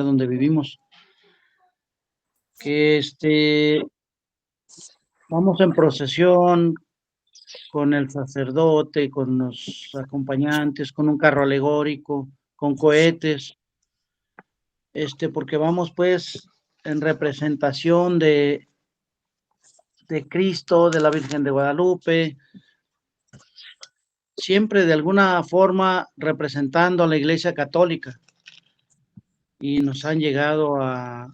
donde vivimos. Que vamos en procesión con el sacerdote, con los acompañantes, con un carro alegórico, con cohetes, porque vamos pues en representación de Cristo, de la Virgen de Guadalupe, siempre de alguna forma representando a la Iglesia Católica. Y nos han llegado a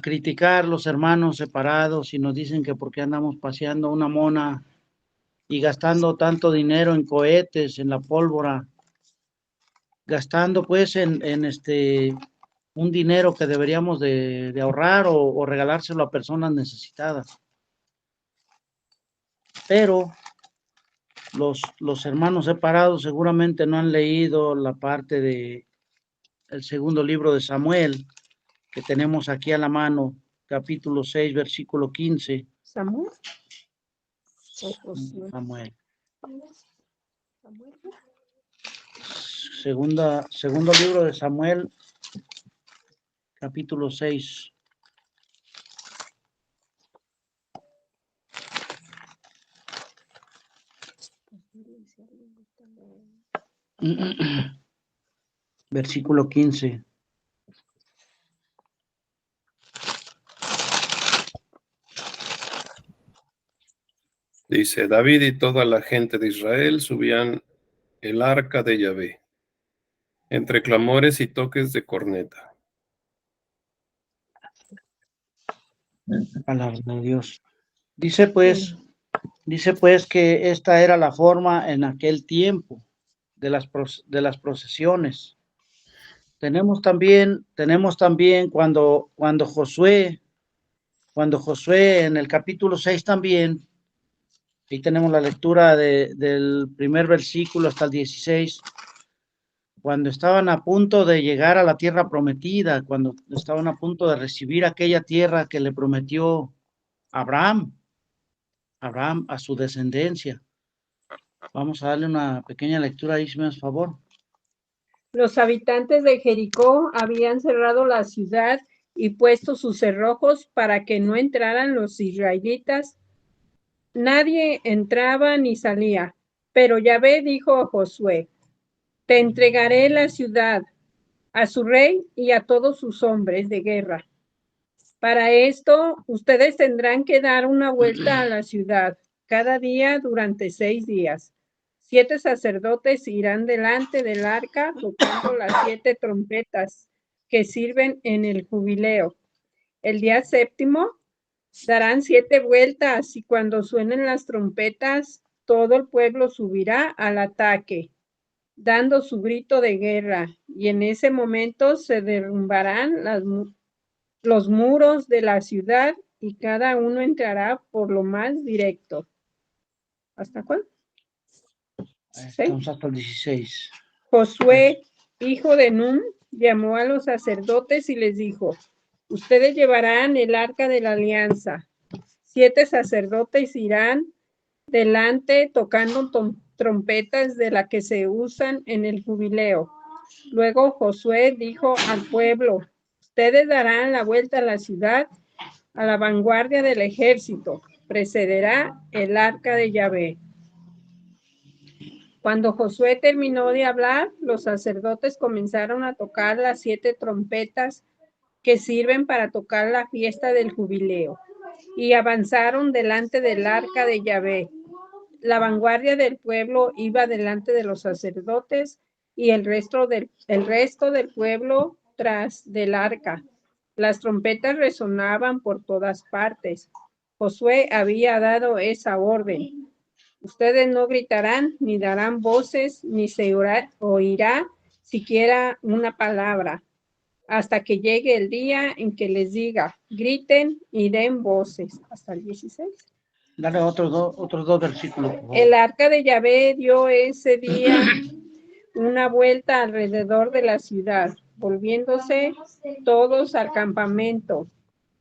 criticar los hermanos separados y nos dicen que por qué andamos paseando una mona y gastando tanto dinero en cohetes, en la pólvora, gastando pues en un dinero que deberíamos de ahorrar o regalárselo a personas necesitadas. Pero los hermanos separados seguramente no han leído la parte de el segundo libro de Samuel, que tenemos aquí a la mano, capítulo 6, versículo 15. ¿Samuel? Samuel. Segundo libro de Samuel, capítulo 6. Versículo 15. Dice, David y toda la gente de Israel subían el arca de Yahvé, entre clamores y toques de corneta. Palabra de Dios. Dice pues que esta era la forma en aquel tiempo de las procesiones. Tenemos también cuando Josué en el capítulo 6 también, ahí tenemos la lectura del primer versículo hasta el 16, cuando estaban a punto de llegar a la tierra prometida, cuando estaban a punto de recibir aquella tierra que le prometió Abraham a su descendencia. Vamos a darle una pequeña lectura ahí, si me das favor. Los habitantes de Jericó habían cerrado la ciudad y puesto sus cerrojos para que no entraran los israelitas. Nadie entraba ni salía, pero Yahvé dijo a Josué, te entregaré la ciudad, a su rey y a todos sus hombres de guerra. Para esto, ustedes tendrán que dar una vuelta a la ciudad cada día durante 6 días. 7 sacerdotes irán delante del arca tocando las 7 trompetas que sirven en el jubileo. El día 7º darán 7 vueltas y cuando suenen las trompetas, todo el pueblo subirá al ataque, dando su grito de guerra, y en ese momento se derrumbarán los muros de la ciudad y cada uno entrará por lo más directo. ¿Hasta cuándo? Estamos hasta el 16. Josué, hijo de Nun, llamó a los sacerdotes y les dijo, ustedes llevarán el arca de la alianza. 7 sacerdotes irán delante tocando trompetas de las que se usan en el jubileo. Luego Josué dijo al pueblo, ustedes darán la vuelta a la ciudad a la vanguardia del ejército. Precederá el arca de Yahvé. Cuando Josué terminó de hablar, los sacerdotes comenzaron a tocar las 7 trompetas que sirven para tocar la fiesta del jubileo y avanzaron delante del arca de Yahvé. La vanguardia del pueblo iba delante de los sacerdotes y el resto del pueblo tras del arca. Las trompetas resonaban por todas partes. Josué había dado esa orden. Ustedes no gritarán, ni darán voces, ni se oirá siquiera una palabra, hasta que llegue el día en que les diga, griten y den voces. Hasta el 16. Dale otros dos versículos, por favor. El arca de Yahvé dio ese día una vuelta alrededor de la ciudad, volviéndose todos al campamento,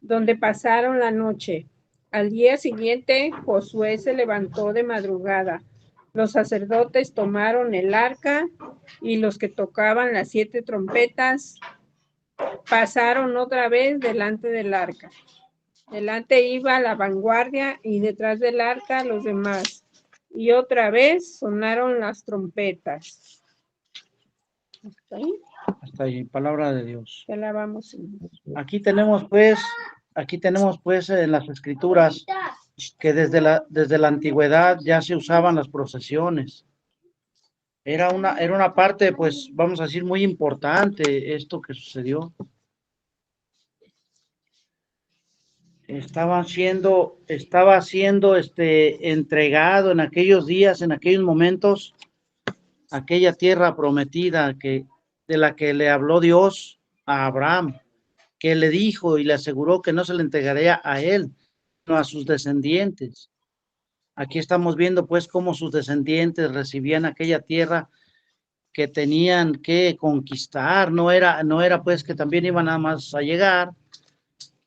donde pasaron la noche. Al día siguiente, Josué se levantó de madrugada. Los sacerdotes tomaron el arca y los que tocaban las 7 trompetas pasaron otra vez delante del arca. Delante iba la vanguardia y detrás del arca los demás. Y otra vez sonaron las trompetas. ¿Hasta ahí? Hasta ahí, palabra de Dios. Ya la vamos. Aquí tenemos pues en las escrituras que desde la antigüedad ya se usaban las procesiones. Era una parte, pues, vamos a decir, muy importante esto que sucedió. Estaba siendo entregado en aquellos días, en aquellos momentos, aquella tierra prometida de la que le habló Dios a Abraham, que le dijo y le aseguró que no se le entregaría a él, sino a sus descendientes. Aquí estamos viendo pues cómo sus descendientes recibían aquella tierra que tenían que conquistar. No era pues que también iban nada más a llegar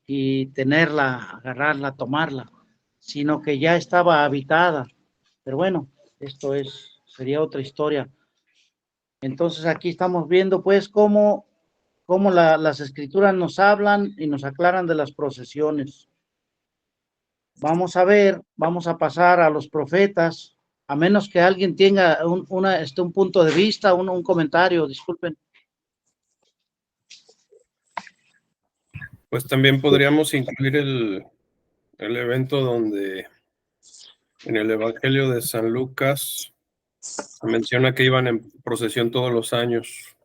y tenerla, agarrarla, tomarla, sino que ya estaba habitada. Pero bueno, sería otra historia. Entonces aquí estamos viendo pues cómo las escrituras nos hablan y nos aclaran de las procesiones. Vamos a pasar a los profetas, a menos que alguien tenga un punto de vista, un comentario, disculpen. Pues también podríamos incluir el evento donde en el Evangelio de San Lucas se menciona que iban en procesión todos los años.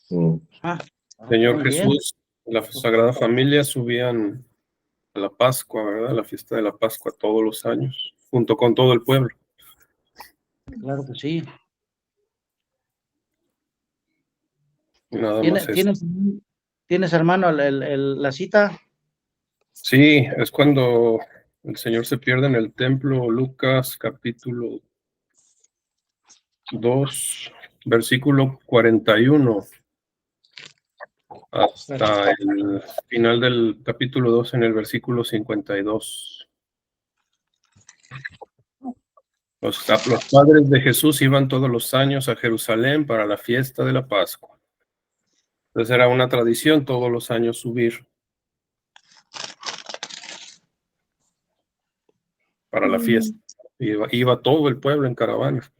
Señor Muy bien. Jesús, la Sagrada Familia subían a la Pascua, ¿verdad? La fiesta de la Pascua todos los años, junto con todo el pueblo. Claro que sí. Nada más eso. ¿Tienes, hermano, la cita? Sí, es cuando el Señor se pierde en el templo, Lucas capítulo 2, versículo 41, hasta el final del capítulo 2 en el versículo 52. Los padres de Jesús iban todos los años a Jerusalén para la fiesta de la Pascua. Entonces era una tradición todos los años subir para la fiesta. Iba todo el pueblo en caravana,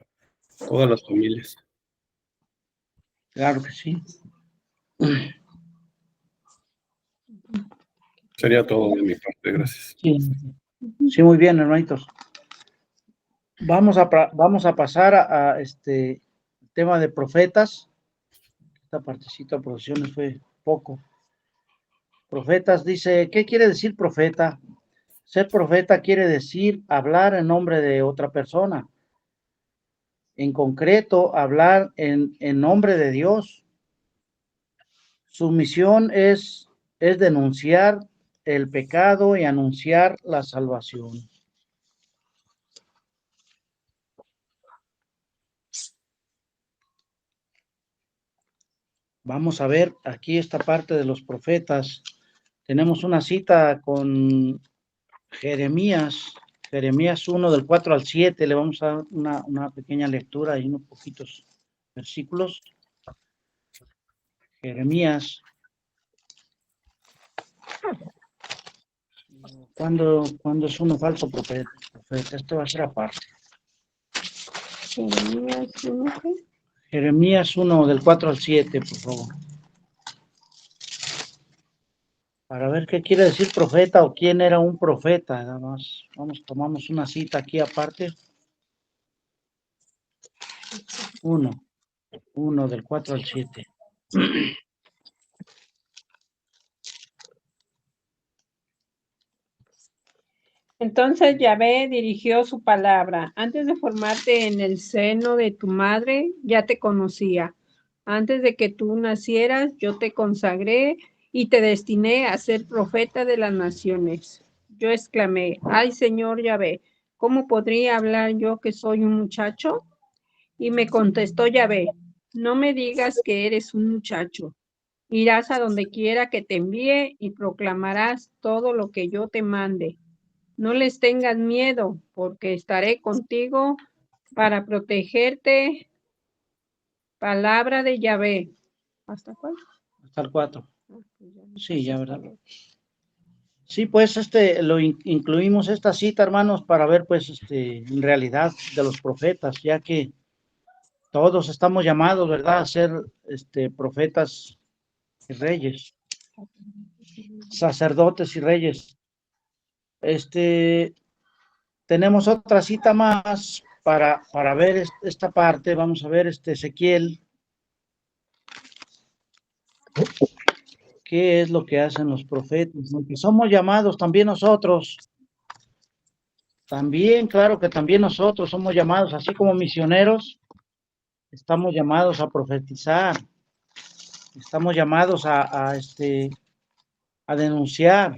todas las familias. Claro que sí. Sería todo de mi parte, gracias. Sí, muy bien, hermanitos. Vamos a pasar a este tema de profetas. Esta partecita de profesiones fue poco. Profetas dice, ¿qué quiere decir profeta? Ser profeta quiere decir hablar en nombre de otra persona. En concreto, hablar en nombre de Dios. Su misión es denunciar el pecado y anunciar la salvación. Vamos a ver aquí esta parte de los profetas. Tenemos una cita con Jeremías 1 del 4 al 7. Le vamos a dar una pequeña lectura y unos poquitos versículos. Jeremías. ¿Cuándo es uno falso profeta? Esto va a ser aparte. Jeremías 1 del 4 al 7, por favor. Para ver qué quiere decir profeta o quién era un profeta. Nada más, tomamos una cita aquí aparte. 1 del 4 al 7. Entonces Yahvé dirigió su palabra. Antes de formarte en el seno de tu madre, ya te conocía. Antes de que tú nacieras, yo te consagré y te destiné a ser profeta de las naciones. Yo exclamé, ay Señor Yahvé, ¿cómo podría hablar yo que soy un muchacho? Y me contestó Yahvé, no me digas que eres un muchacho. Irás a donde quiera que te envíe y proclamarás todo lo que yo te mande. No les tengas miedo, porque estaré contigo para protegerte. Palabra de Yahvé. ¿Hasta cuál? hasta el 4. Sí, ya, ¿verdad? Pasó. Sí, pues incluimos esta cita, hermanos, para ver, pues, en realidad de los profetas, ya que todos estamos llamados, ¿verdad?, a ser, profetas y reyes, sacerdotes y reyes. Tenemos otra cita más para ver esta parte. Vamos a ver Ezequiel. ¿Qué es lo que hacen los profetas? Aunque somos llamados también nosotros. También, claro que también nosotros somos llamados, así como misioneros, estamos llamados a profetizar. Estamos llamados a denunciar.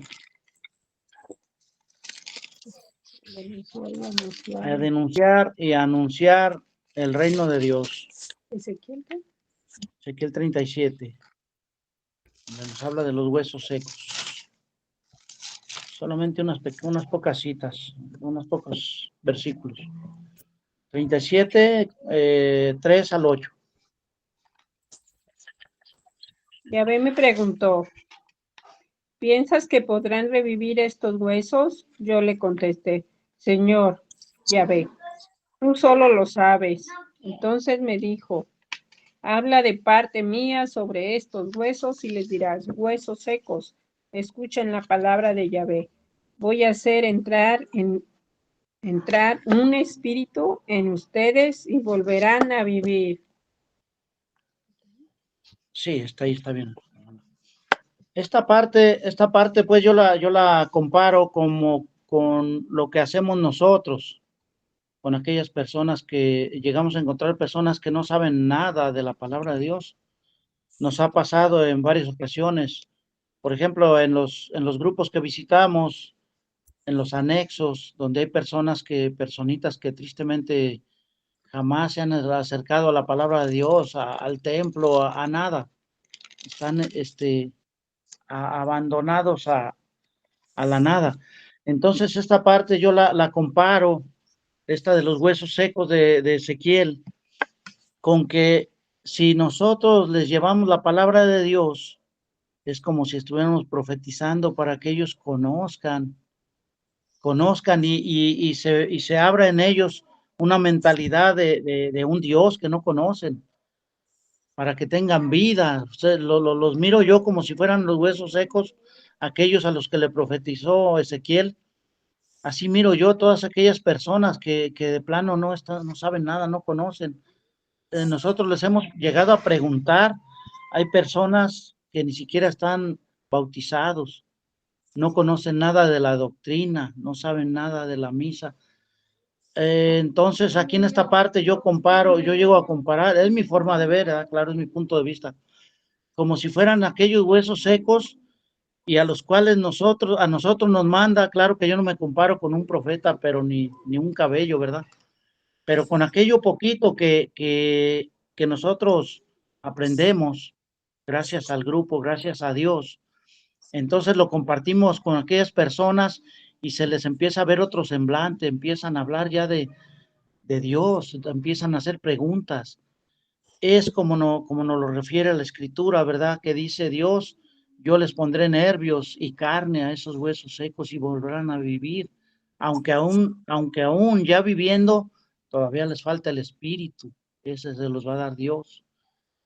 A denunciar y a anunciar el reino de Dios. Ezequiel, ¿qué? Ezequiel 37, donde nos habla de los huesos secos. Solamente unas pocas citas, unos pocos versículos. 37, 3 al 8. Yahvé me preguntó, ¿piensas que podrán revivir estos huesos? Yo le contesté, Señor, Yahvé, tú solo lo sabes. Entonces me dijo, habla de parte mía sobre estos huesos y les dirás, huesos secos, escuchen la palabra de Yahvé. Voy a hacer entrar un espíritu en ustedes y volverán a vivir. Sí, está ahí, está bien. Esta parte, pues yo la comparo como con lo que hacemos nosotros, con aquellas personas que llegamos a encontrar personas que no saben nada de la palabra de Dios. Nos ha pasado en varias ocasiones. Por ejemplo, en los grupos que visitamos, en los anexos, donde hay personitas que tristemente jamás se han acercado a la palabra de Dios, al templo, a nada. Están, abandonados a la nada. Entonces, esta parte yo la comparo, esta de los huesos secos de Ezequiel, con que si nosotros les llevamos la palabra de Dios, es como si estuviéramos profetizando para que ellos conozcan y se abra en ellos una mentalidad de un Dios que no conocen, para que tengan vida. O sea, los miro yo como si fueran los huesos secos, aquellos a los que le profetizó Ezequiel. Así miro yo todas aquellas personas que de plano no saben nada, no conocen. Nosotros les hemos llegado a preguntar, hay personas que ni siquiera están bautizados, no conocen nada de la doctrina, no saben nada de la misa. Entonces, aquí en esta parte yo llego a comparar, es mi forma de ver, ¿verdad? Claro, es mi punto de vista, como si fueran aquellos huesos secos y a los cuales a nosotros nos manda, claro que yo no me comparo con un profeta, pero ni un cabello, ¿verdad? Pero con aquello poquito que nosotros aprendemos, gracias al grupo, gracias a Dios, entonces lo compartimos con aquellas personas y se les empieza a ver otro semblante, empiezan a hablar ya de Dios, empiezan a hacer preguntas. Es como nos lo refiere la Escritura, ¿verdad? Que dice Dios, yo les pondré nervios y carne a esos huesos secos y volverán a vivir. Aunque aún ya viviendo, todavía les falta el espíritu. Ese se los va a dar Dios.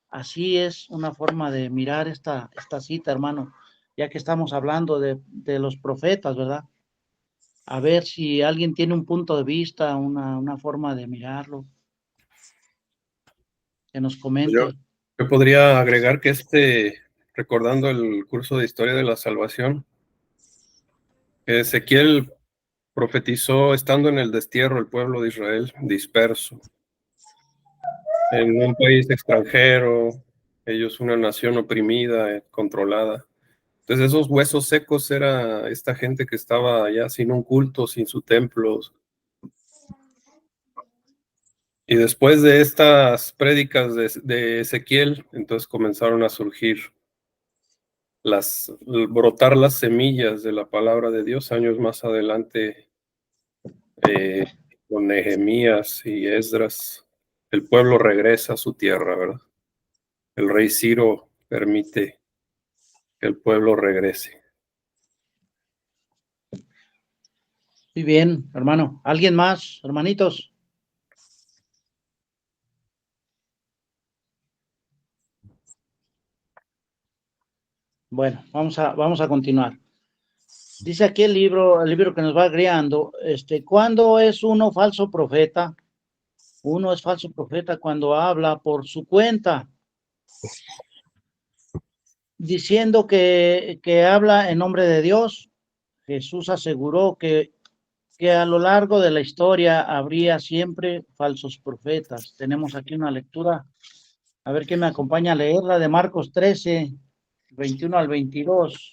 Así es una forma de mirar esta cita, hermano, ya que estamos hablando de los profetas, ¿verdad? A ver si alguien tiene un punto de vista, una forma de mirarlo, que nos comente. Yo podría agregar que recordando el curso de Historia de la Salvación, Ezequiel profetizó estando en el destierro el pueblo de Israel disperso, en un país extranjero, ellos una nación oprimida, controlada. Entonces esos huesos secos era esta gente que estaba ya sin un culto, sin su templo. Y después de estas prédicas de Ezequiel, entonces comenzaron a surgir brotar las semillas de la palabra de Dios años más adelante, con Nehemías y Esdras. El pueblo regresa a su tierra, ¿verdad? El rey Ciro permite que el pueblo regrese. Muy bien, hermano. ¿Alguien más, hermanitos? Bueno, vamos a continuar. Dice aquí el libro que nos va guiando, ¿cuándo es uno falso profeta? Uno es falso profeta cuando habla por su cuenta, diciendo que habla en nombre de Dios. Jesús aseguró que a lo largo de la historia habría siempre falsos profetas. Tenemos aquí una lectura, a ver quién me acompaña a leerla, de Marcos 13, 21 al 22.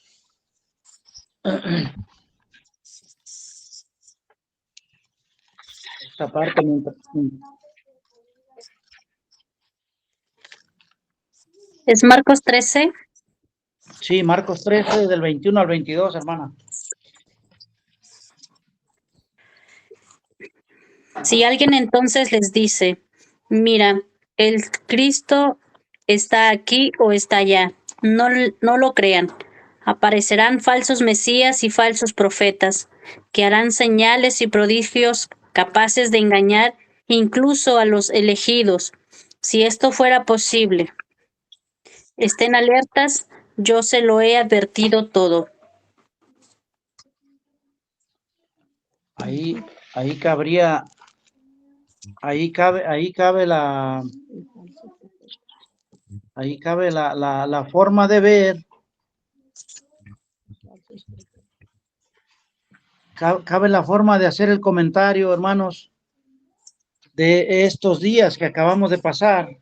Esta parte ¿Es Marcos 13? Sí, Marcos 13, del 21 al 22, hermana. Si alguien entonces les dice, mira, el Cristo está aquí o está allá, no lo crean. Aparecerán falsos mesías y falsos profetas, que harán señales y prodigios capaces de engañar incluso a los elegidos. Si esto fuera posible, estén alertas, yo se lo he advertido todo. Ahí cabría, ahí cabe la forma de ver, cabe la forma de hacer el comentario, hermanos, de estos días que acabamos de pasar.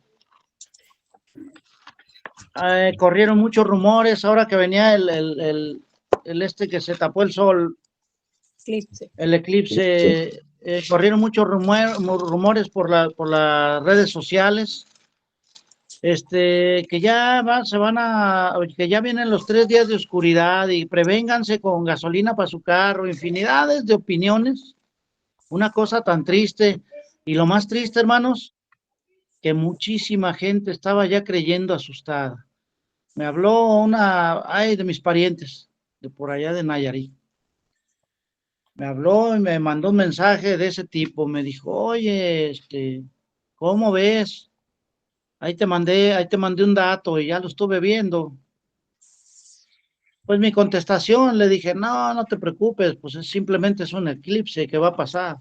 Corrieron muchos rumores ahora que venía el que se tapó el sol, el eclipse. Corrieron muchos rumores por las redes sociales, que ya que ya vienen los 3 días de oscuridad y prevénganse con gasolina para su carro, infinidades de opiniones, una cosa tan triste. Y lo más triste, hermanos, que muchísima gente estaba ya creyendo asustada. Me habló de mis parientes, de por allá de Nayarit. Me habló y me mandó un mensaje de ese tipo. Me dijo, oye, ¿cómo ves? Ahí te mandé un dato y ya lo estuve viendo. Pues mi contestación, le dije, no te preocupes, pues simplemente es un eclipse que va a pasar.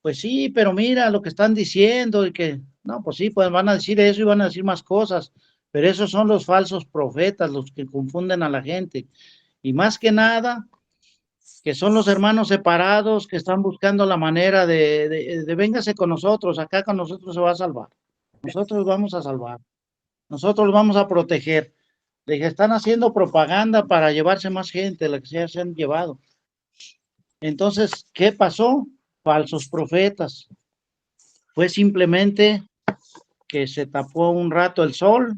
Pues sí, pero mira lo que están diciendo y que, no, pues sí, pues van a decir eso y van a decir más cosas, pero esos son los falsos profetas, los que confunden a la gente. Y más que nada, que son los hermanos separados que están buscando la manera de véngase con nosotros, acá con nosotros se va a salvar. Nosotros vamos a salvar. Nosotros los vamos a proteger. De que están haciendo propaganda para llevarse más gente, la que se han llevado. Entonces, ¿qué pasó? Falsos profetas. Fue simplemente que se tapó un rato el sol,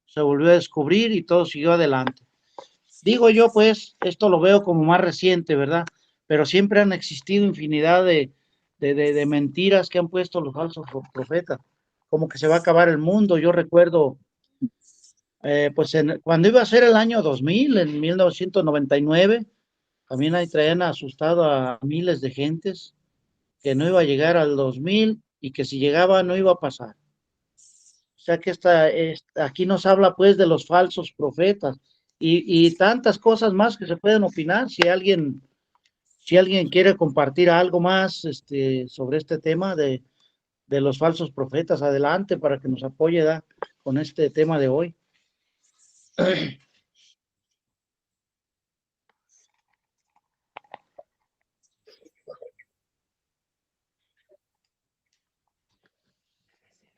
se volvió a descubrir y todo siguió adelante. Digo yo, pues, esto lo veo como más reciente, ¿verdad? Pero siempre han existido infinidad de mentiras que han puesto los falsos profetas, como que se va a acabar el mundo. Yo recuerdo, pues, cuando iba a ser el año 2000, en 1999, también ahí traían asustado a miles de gentes, que no iba a llegar al 2000 y que si llegaba no iba a pasar. O sea que aquí nos habla pues de los falsos profetas y tantas cosas más que se pueden opinar. Si alguien quiere compartir algo más sobre este tema de los falsos profetas, adelante para que nos apoye con este tema de hoy.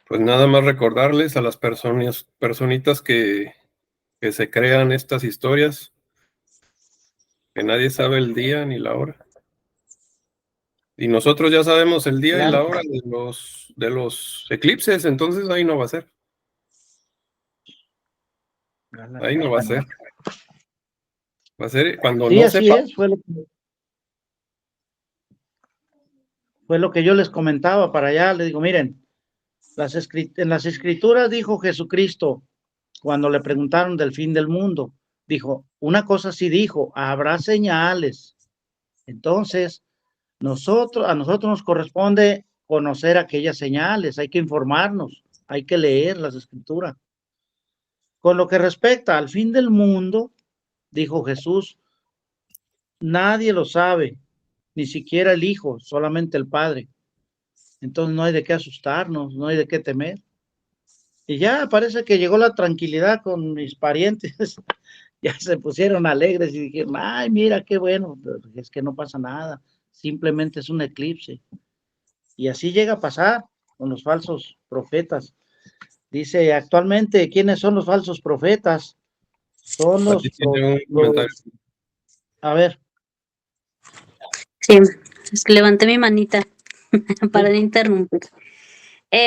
Pues nada más recordarles a las personitas que se crean estas historias, que nadie sabe el día ni la hora. Y nosotros ya sabemos el día y la hora de los eclipses, entonces ahí no va a ser. Ahí no va a ser. Va a ser cuando sí, no así sepa. es, fue lo que yo les comentaba para allá. Les digo, miren, en las escrituras dijo Jesucristo, cuando le preguntaron del fin del mundo, dijo, una cosa sí dijo, habrá señales. Entonces, a nosotros nos corresponde conocer aquellas señales, hay que informarnos, hay que leer las escrituras. Con lo que respecta al fin del mundo, dijo Jesús, nadie lo sabe, ni siquiera el Hijo, solamente el Padre. Entonces no hay de qué asustarnos, no hay de qué temer. Y ya parece que llegó la tranquilidad con mis parientes. Ya se pusieron alegres y dijeron, ay, mira, qué bueno, es que no pasa nada, simplemente es un eclipse. Y así llega a pasar con los falsos profetas. Dice, actualmente, ¿quiénes son los falsos profetas? Son Aquí tiene un comentario. A ver. Sí, es que levanté mi manita para Sí. no interrumpir.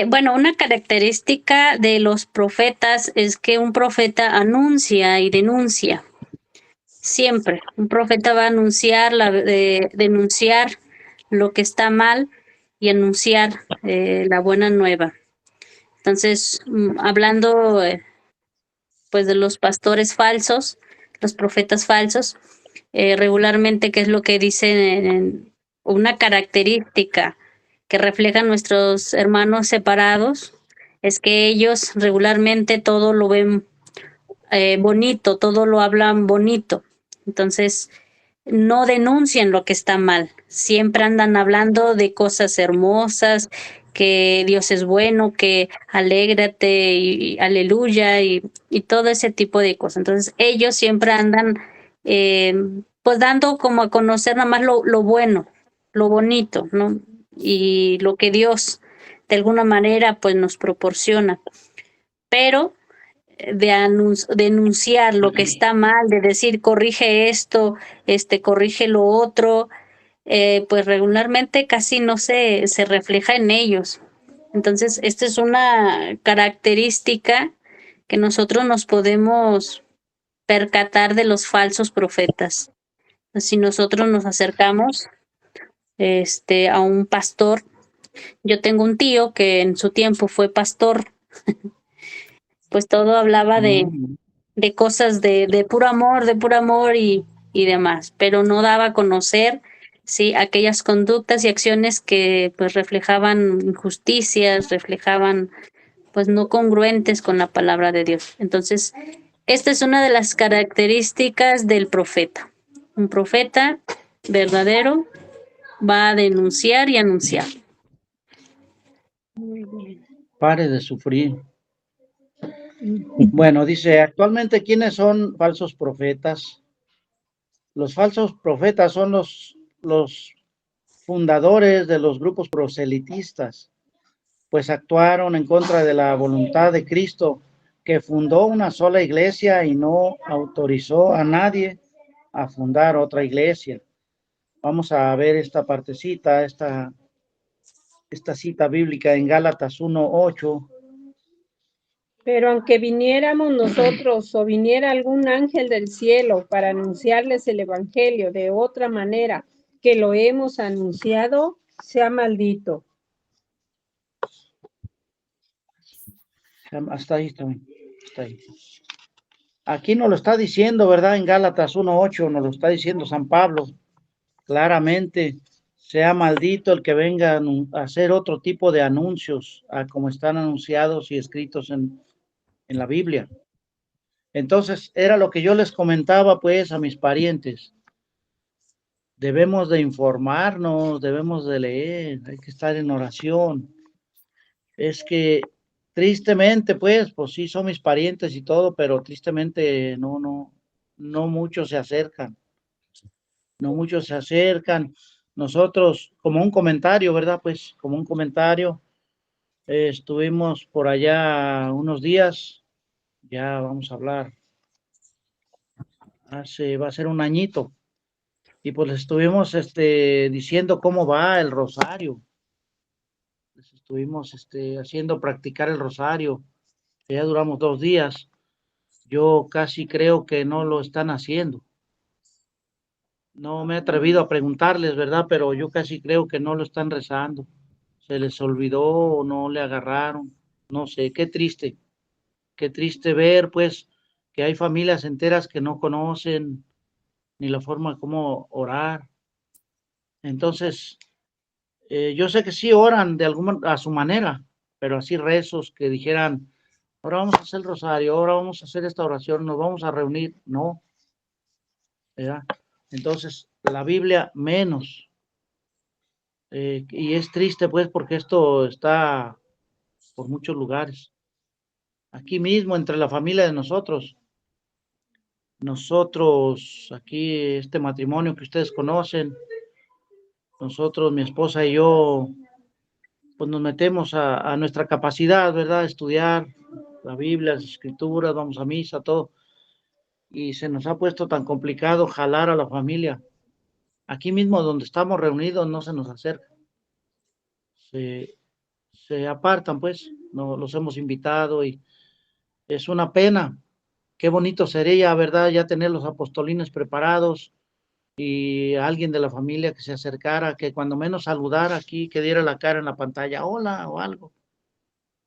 Bueno, una característica de los profetas es que un profeta anuncia y denuncia. Siempre. Un profeta va a anunciar, denunciar lo que está mal y anunciar la buena nueva. Entonces, hablando pues de los pastores falsos, los profetas falsos, regularmente, ¿qué es lo que dicen en una característica que reflejan nuestros hermanos separados? Es que ellos regularmente todo lo ven bonito, todo lo hablan bonito. Entonces, no denuncian lo que está mal. Siempre andan hablando de cosas hermosas, que Dios es bueno, que alégrate y aleluya y todo ese tipo de cosas. Entonces, ellos siempre andan pues dando como a conocer nada más lo bueno, lo bonito, ¿no? Y lo que Dios de alguna manera pues nos proporciona. Pero de denunciar lo que está mal, de decir corrige esto, corrige lo otro, pues regularmente casi no se refleja en ellos. Entonces, esta es una característica que nosotros nos podemos percatar de los falsos profetas. Si nosotros nos acercamos a un pastor, yo tengo un tío que en su tiempo fue pastor, pues todo hablaba de cosas de puro amor y demás, pero no daba a conocer, sí, aquellas conductas y acciones que pues reflejaban injusticias, reflejaban pues no congruentes con la palabra de Dios. Entonces, esta es una de las características del profeta. Un profeta verdadero va a denunciar y anunciar. Pare de sufrir. Bueno, dice, actualmente, ¿quiénes son falsos profetas? Los falsos profetas son los fundadores de los grupos proselitistas, pues actuaron en contra de la voluntad de Cristo, que fundó una sola iglesia y no autorizó a nadie a fundar otra iglesia. Vamos a ver esta partecita, esta cita bíblica en Gálatas 1:8. Pero aunque viniéramos nosotros o viniera algún ángel del cielo para anunciarles el evangelio de otra manera que lo hemos anunciado, sea maldito. Hasta ahí está bien. Está ahí. Aquí nos lo está diciendo, ¿verdad? En Gálatas 1:8 nos lo está diciendo San Pablo. Claramente, sea maldito el que venga a hacer otro tipo de anuncios, como están anunciados y escritos en la Biblia. Entonces, era lo que yo les comentaba, pues, a mis parientes. Debemos de informarnos, debemos de leer, hay que estar en oración. Es que, tristemente, pues sí, son mis parientes y todo, pero tristemente no muchos se acercan. No muchos se acercan. Nosotros, como un comentario, ¿verdad? Pues, como un comentario, estuvimos por allá unos días, ya vamos a hablar, va a ser un añito, y pues les estuvimos diciendo cómo va el rosario. Les estuvimos haciendo practicar el rosario. Ya duramos 2 días. Yo casi creo que no lo están haciendo. No me he atrevido a preguntarles, ¿verdad? Pero yo casi creo que no lo están rezando. Se les olvidó o no le agarraron. No sé, qué triste ver, pues, que hay familias enteras que no conocen ni la forma como orar. Entonces, yo sé que sí oran de a su manera, pero así rezos que dijeran, ahora vamos a hacer el rosario, ahora vamos a hacer esta oración, nos vamos a reunir. No, ¿verdad? Entonces, la Biblia menos. Y es triste, pues, porque esto está por muchos lugares. Aquí mismo, entre la familia de nosotros. Nosotros, aquí, este matrimonio que ustedes conocen, nosotros, mi esposa y yo, pues nos metemos a nuestra capacidad, ¿verdad? Estudiar la Biblia, las Escrituras, vamos a misa, todo. Y se nos ha puesto tan complicado jalar a la familia. Aquí mismo donde estamos reunidos no se nos acerca. Se apartan, pues, no los hemos invitado y es una pena. Qué bonito sería, ¿verdad? Ya tener los apostolines preparados y alguien de la familia que se acercara, que cuando menos saludara aquí, que diera la cara en la pantalla, hola o algo.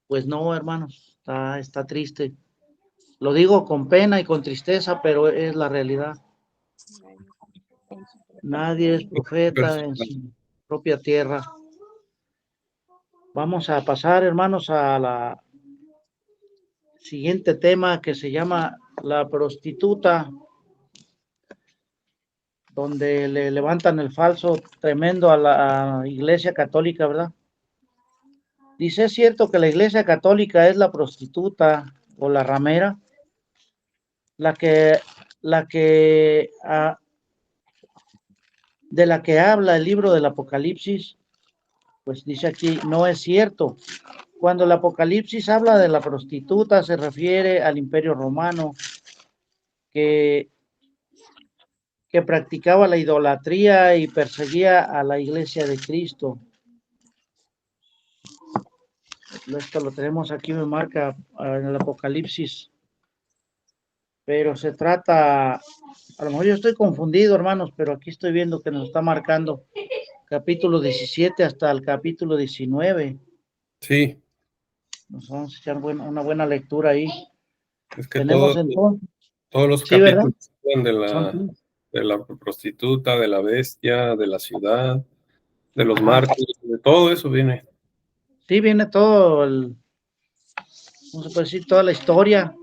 Pues no, hermanos, está triste. Lo digo con pena y con tristeza, pero es la realidad. Nadie es profeta en su propia tierra. Vamos a pasar, hermanos, a la siguiente tema que se llama la prostituta, donde le levantan el falso tremendo a la Iglesia Católica, ¿verdad? Dice, ¿es cierto que la Iglesia Católica es la prostituta o la ramera? La que de la que habla el libro del Apocalipsis, pues dice aquí, no es cierto. Cuando el Apocalipsis habla de la prostituta, se refiere al Imperio Romano, que practicaba la idolatría y perseguía a la Iglesia de Cristo. Esto lo tenemos aquí, me marca en el Apocalipsis, pero se trata, a lo mejor yo estoy confundido, hermanos, pero aquí estoy viendo que nos está marcando capítulo 17 hasta el capítulo 19. Sí. Nos vamos a echar una buena lectura ahí. Es que Tenemos entonces, todos los sí, ¿verdad? capítulos de la prostituta, de la bestia, de la ciudad, de los mártires, de todo eso viene. Sí, viene todo ¿cómo se puede decir? Toda la historia.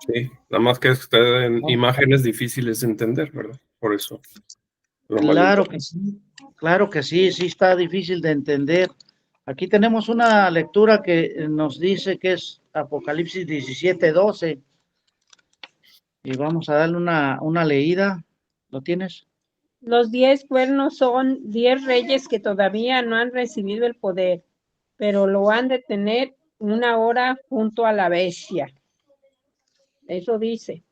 Sí, nada más que en imágenes difíciles de entender, ¿verdad? Por eso. Claro que sí, sí está difícil de entender. Aquí tenemos una lectura que nos dice que es Apocalipsis 17:12. Y vamos a darle una leída. ¿Lo tienes? Los 10 cuernos son 10 reyes que todavía no han recibido el poder, pero lo han de tener una hora junto a la bestia. Eso dice.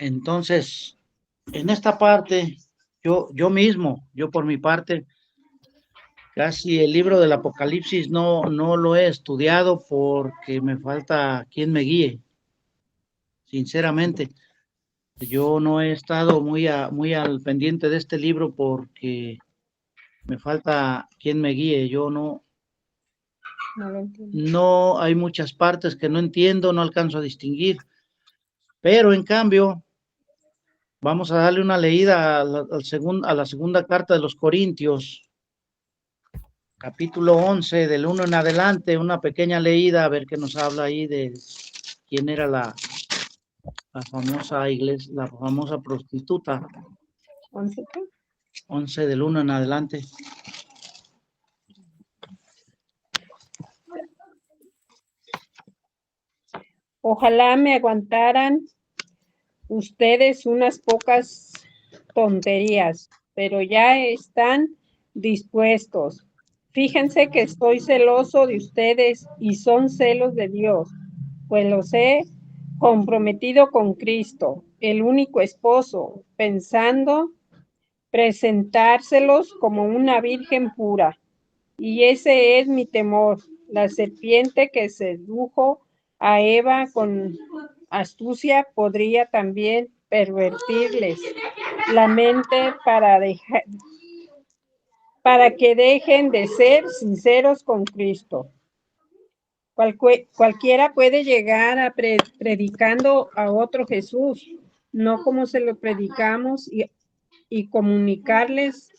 Entonces, en esta parte, yo por mi parte, casi el libro del Apocalipsis no lo he estudiado porque me falta quien me guíe. Sinceramente, yo no he estado muy al pendiente de este libro porque me falta quien me guíe. Yo no lo entiendo. No hay muchas partes que no entiendo, no alcanzo a distinguir. Pero en cambio, vamos a darle una leída a la segunda carta de los Corintios, capítulo 11, del 1 en adelante, una pequeña leída, a ver qué nos habla ahí de quién era la famosa iglesia, la famosa prostituta. 11 del 1 en adelante. Ojalá me aguantaran ustedes unas pocas tonterías, pero ya están dispuestos. Fíjense que estoy celoso de ustedes y son celos de Dios, pues los he comprometido con Cristo, el único esposo, pensando presentárselos como una virgen pura. Y ese es mi temor, la serpiente que sedujo a Eva con astucia podría también pervertirles la mente para que dejen de ser sinceros con Cristo. Cualquiera puede llegar a predicando a otro Jesús, no como se lo predicamos, y comunicarles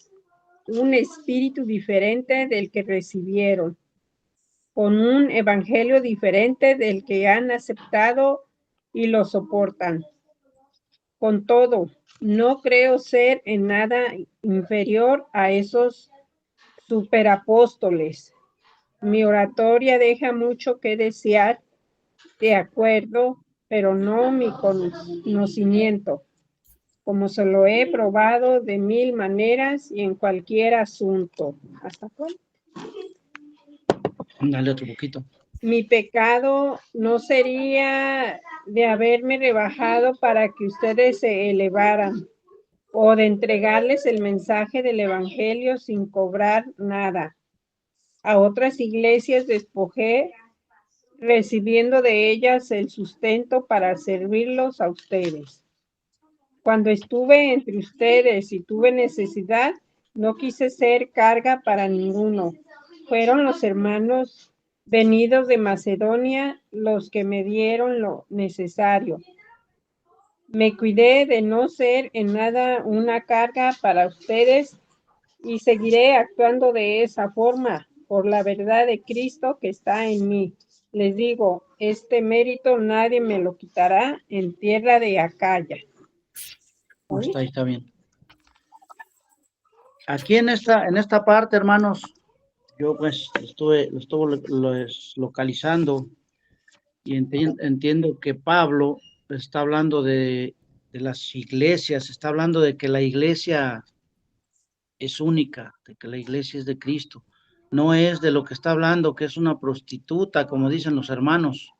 un espíritu diferente del que recibieron, con un evangelio diferente del que han aceptado y lo soportan. Con todo, no creo ser en nada inferior a esos superapóstoles. Mi oratoria deja mucho que desear, de acuerdo, pero no mi conocimiento, como se lo he probado de 1000 maneras y en cualquier asunto. ¿Hasta cuándo? Dale otro poquito. Mi pecado no sería de haberme rebajado para que ustedes se elevaran, o de entregarles el mensaje del evangelio sin cobrar nada. A otras iglesias despojé, recibiendo de ellas el sustento para servirlos a ustedes. Cuando estuve entre ustedes y tuve necesidad, no quise ser carga para ninguno. Fueron los hermanos venidos de Macedonia los que me dieron lo necesario. Me cuidé de no ser en nada una carga para ustedes y seguiré actuando de esa forma por la verdad de Cristo que está en mí. Les digo, este mérito nadie me lo quitará en tierra de Acaya. Ahí está bien. Aquí en esta parte, hermanos, yo pues lo estuve localizando y entiendo que Pablo está hablando de las iglesias, está hablando de que la iglesia es única, de que la iglesia es de Cristo. No es de lo que está hablando, que es una prostituta, como dicen los hermanos,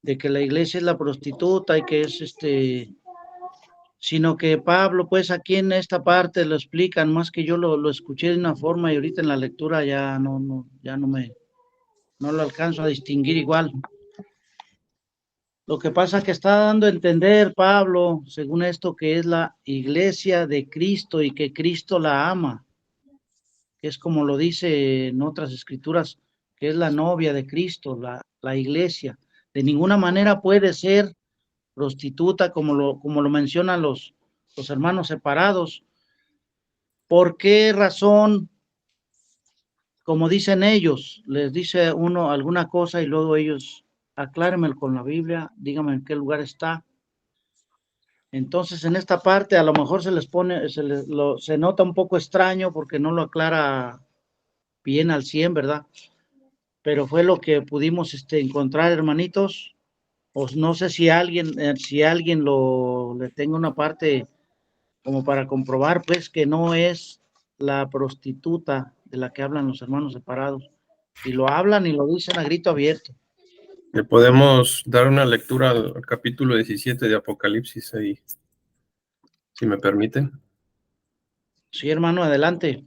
de que la iglesia es la prostituta y que es sino que Pablo, pues aquí en esta parte lo explican, más que yo lo escuché de una forma y ahorita en la lectura ya no lo alcanzo a distinguir igual. Lo que pasa que está dando a entender Pablo, según esto, que es la iglesia de Cristo y que Cristo la ama, que es como lo dice en otras escrituras, que es la novia de Cristo, la iglesia. De ninguna manera puede ser prostituta, como lo mencionan los hermanos separados. ¿Por qué razón? Como dicen ellos, les dice uno alguna cosa y luego ellos, aclárenme con la Biblia, díganme en qué lugar está. Entonces, en esta parte a lo mejor se nota un poco extraño porque no lo aclara bien al 100, ¿verdad? Pero fue lo que pudimos encontrar, hermanitos. O no sé si alguien le tenga una parte como para comprobar, pues, que no es la prostituta de la que hablan los hermanos separados. Y lo hablan y lo dicen a grito abierto. Le podemos dar una lectura al capítulo 17 de Apocalipsis ahí, si me permiten. Sí, hermano, adelante.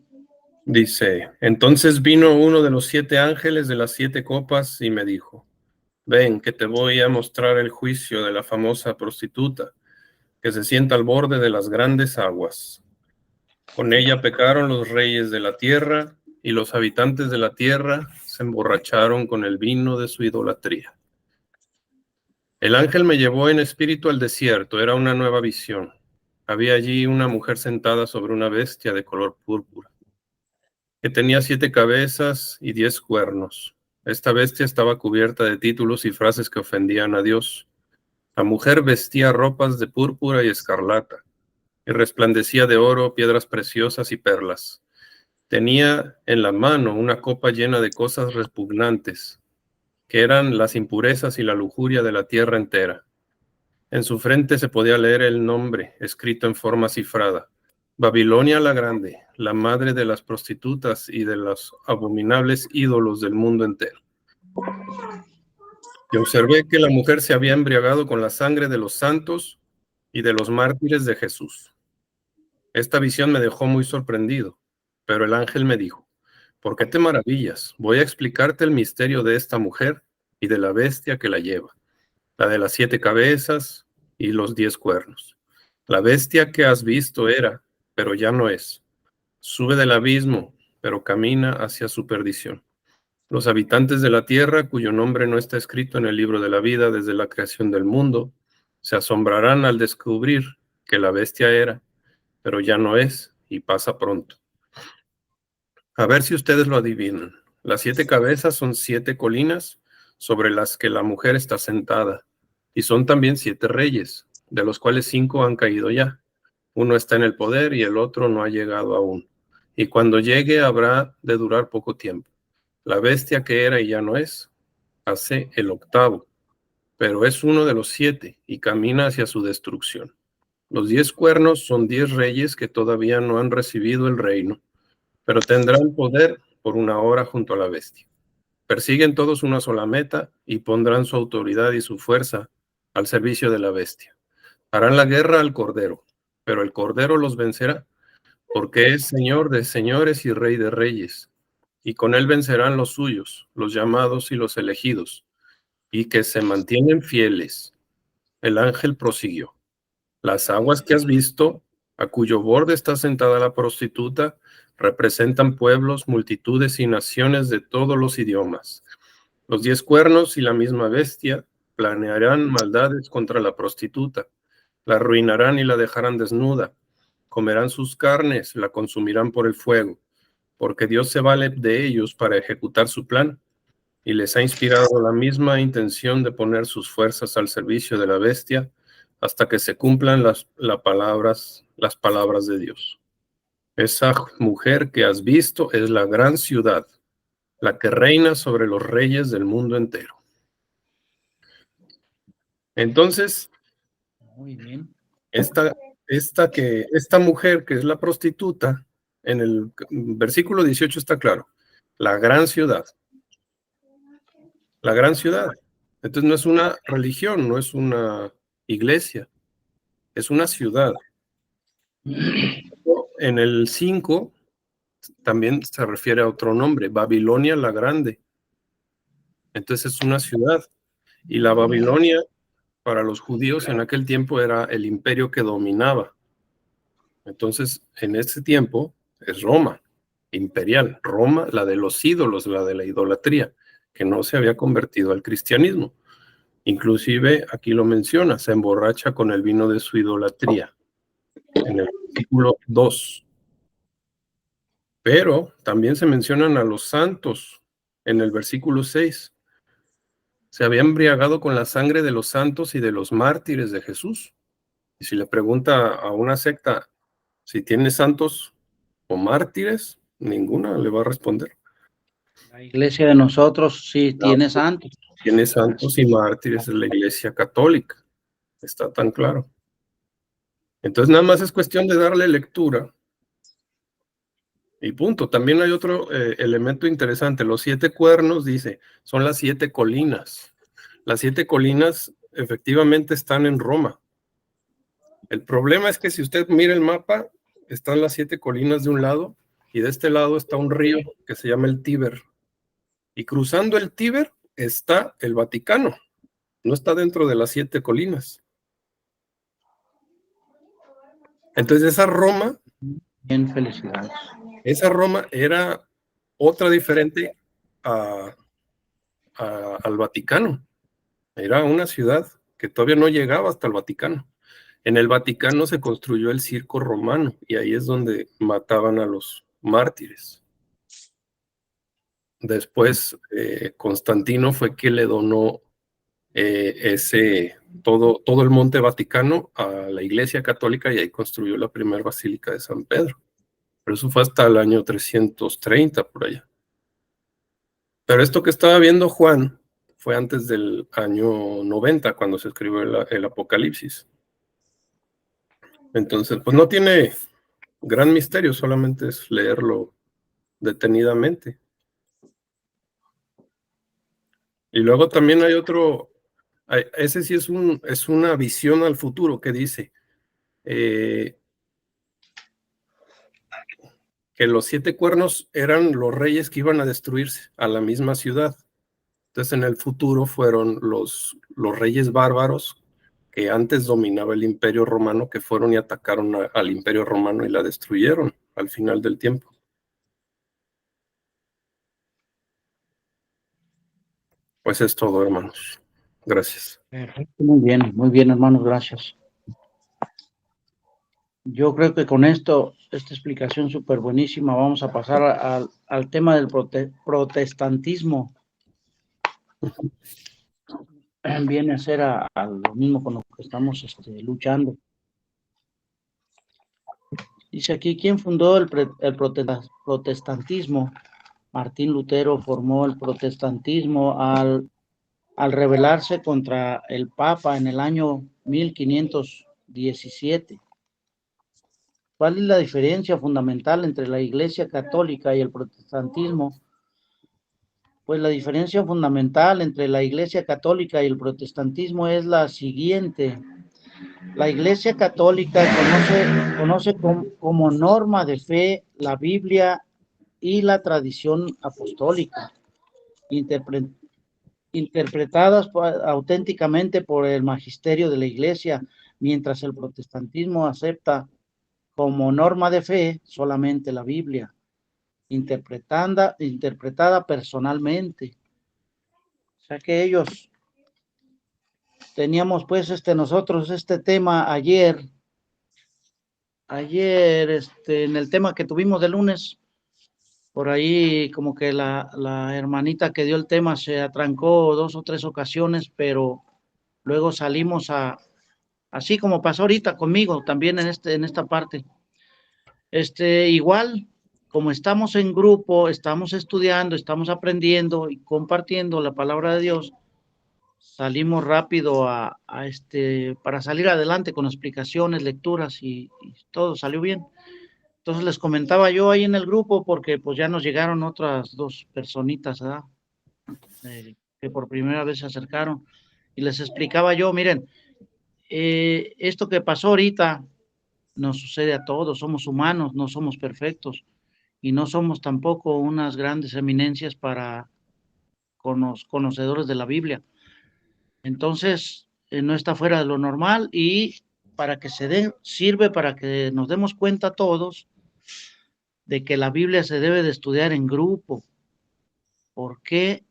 Dice, entonces vino uno de los 7 ángeles de las 7 copas y me dijo, ven, que te voy a mostrar el juicio de la famosa prostituta, que se sienta al borde de las grandes aguas. Con ella pecaron los reyes de la tierra, y los habitantes de la tierra se emborracharon con el vino de su idolatría. El ángel me llevó en espíritu al desierto, era una nueva visión. Había allí una mujer sentada sobre una bestia de color púrpura, que tenía 7 cabezas y 10 cuernos. Esta bestia estaba cubierta de títulos y frases que ofendían a Dios. La mujer vestía ropas de púrpura y escarlata, y resplandecía de oro, piedras preciosas y perlas. Tenía en la mano una copa llena de cosas repugnantes, que eran las impurezas y la lujuria de la tierra entera. En su frente se podía leer el nombre, escrito en forma cifrada: Babilonia la Grande, la madre de las prostitutas y de los abominables ídolos del mundo entero. Y observé que la mujer se había embriagado con la sangre de los santos y de los mártires de Jesús. Esta visión me dejó muy sorprendido, pero el ángel me dijo, ¿por qué te maravillas? Voy a explicarte el misterio de esta mujer y de la bestia que la lleva, la de las 7 cabezas y los 10 cuernos. La bestia que has visto era, pero ya no es. Sube del abismo, pero camina hacia su perdición. Los habitantes de la tierra, cuyo nombre no está escrito en el libro de la vida desde la creación del mundo, se asombrarán al descubrir que la bestia era, pero ya no es, y pasa pronto. A ver si ustedes lo adivinan. Las 7 cabezas son 7 colinas sobre las que la mujer está sentada, y son también 7 reyes, de los cuales 5 han caído ya. Uno está en el poder y el otro no ha llegado aún. Y cuando llegue habrá de durar poco tiempo. La bestia que era y ya no es, hace el 8º, pero es uno de los 7 y camina hacia su destrucción. Los 10 cuernos son 10 reyes que todavía no han recibido el reino, pero tendrán poder por una hora junto a la bestia. Persiguen todos una sola meta y pondrán su autoridad y su fuerza al servicio de la bestia. Harán la guerra al Cordero, pero el Cordero los vencerá, porque es Señor de señores y Rey de reyes, y con él vencerán los suyos, los llamados y los elegidos, y que se mantienen fieles. El ángel prosiguió: las aguas que has visto, a cuyo borde está sentada la prostituta, representan pueblos, multitudes y naciones de todos los idiomas. Los 10 cuernos y la misma bestia planearán maldades contra la prostituta, la arruinarán y la dejarán desnuda, comerán sus carnes, la consumirán por el fuego, porque Dios se vale de ellos para ejecutar su plan, y les ha inspirado la misma intención de poner sus fuerzas al servicio de la bestia hasta que se cumplan las palabras de Dios. Esa mujer que has visto es la gran ciudad, la que reina sobre los reyes del mundo entero. Entonces, Muy bien. esta mujer que es la prostituta, en el versículo 18 está claro, la gran ciudad. La gran ciudad. Entonces no es una religión, no es una iglesia, es una ciudad. En el 5 también se refiere a otro nombre, Babilonia la Grande. Entonces es una ciudad. Y la Babilonia, para los judíos en aquel tiempo, era el imperio que dominaba. Entonces, en ese tiempo es Roma, imperial. Roma, la de los ídolos, la de la idolatría, que no se había convertido al cristianismo. Inclusive, aquí lo menciona, se emborracha con el vino de su idolatría, en el versículo 2. Pero también se mencionan a los santos, en el versículo 6. Se había embriagado con la sangre de los santos y de los mártires de Jesús. Y si le pregunta a una secta si tiene santos o mártires, ninguna le va a responder. La iglesia de nosotros sí tiene santos. Tiene santos y mártires de la iglesia católica. Está tan claro. Entonces nada más es cuestión de darle lectura y punto. También hay otro elemento interesante. Los 7 cuernos, dice, son las 7 colinas. Las 7 colinas efectivamente están en Roma. El problema es que si usted mira el mapa, están las 7 colinas de un lado y de este lado está un río que se llama el Tíber. Y cruzando el Tíber está el Vaticano. No está dentro de las 7 colinas. Entonces esa Roma... Bien, felicidades. Esa Roma era otra diferente al Vaticano. Era una ciudad que todavía no llegaba hasta el Vaticano. En el Vaticano se construyó el circo romano y ahí es donde mataban a los mártires. Después Constantino fue quien le donó todo el monte Vaticano a la Iglesia Católica y ahí construyó la primera basílica de San Pedro. Pero eso fue hasta el año 330 por allá. Pero esto que estaba viendo Juan fue antes del año 90, cuando se escribió el Apocalipsis. Entonces, pues no tiene gran misterio, solamente es leerlo detenidamente. Y luego también hay otro, ese sí es una visión al futuro que dice que los 7 cuernos eran los reyes que iban a destruirse a la misma ciudad. Entonces en el futuro fueron los reyes bárbaros que antes dominaba el imperio romano, que fueron y atacaron al imperio romano y la destruyeron al final del tiempo. Pues es todo, hermanos. Gracias. Perfecto, muy bien, hermanos, gracias. Yo creo que con esta explicación súper buenísima, vamos a pasar al tema del protestantismo. Viene a ser a lo mismo con lo que estamos luchando. Dice aquí, ¿quién fundó el protestantismo? Martín Lutero formó el protestantismo al rebelarse contra el Papa en el año 1517. ¿Cuál es la diferencia fundamental entre la Iglesia Católica y el protestantismo? Pues la diferencia fundamental entre la Iglesia Católica y el protestantismo es la siguiente. La Iglesia Católica conoce como norma de fe la Biblia y la tradición apostólica, interpretadas auténticamente por el magisterio de la Iglesia, mientras el protestantismo acepta como norma de fe solamente la Biblia, interpretada personalmente. O sea que ellos teníamos pues nosotros este tema ayer en el tema que tuvimos de lunes, por ahí como que la hermanita que dio el tema se atrancó 2 o 3 ocasiones, pero luego salimos así como pasó ahorita conmigo también en esta parte. Igual, como estamos en grupo, estamos estudiando, estamos aprendiendo y compartiendo la palabra de Dios, salimos rápido para salir adelante con explicaciones, lecturas y todo salió bien. Entonces les comentaba yo ahí en el grupo porque pues ya nos llegaron otras 2 personitas, ¿verdad? Que por primera vez se acercaron y les explicaba yo, miren, esto que pasó ahorita nos sucede a todos, somos humanos, no somos perfectos y no somos tampoco unas grandes eminencias para conocedores de la Biblia. Entonces, no está fuera de lo normal y para que sirve para que nos demos cuenta todos de que la Biblia se debe de estudiar en grupo. Porque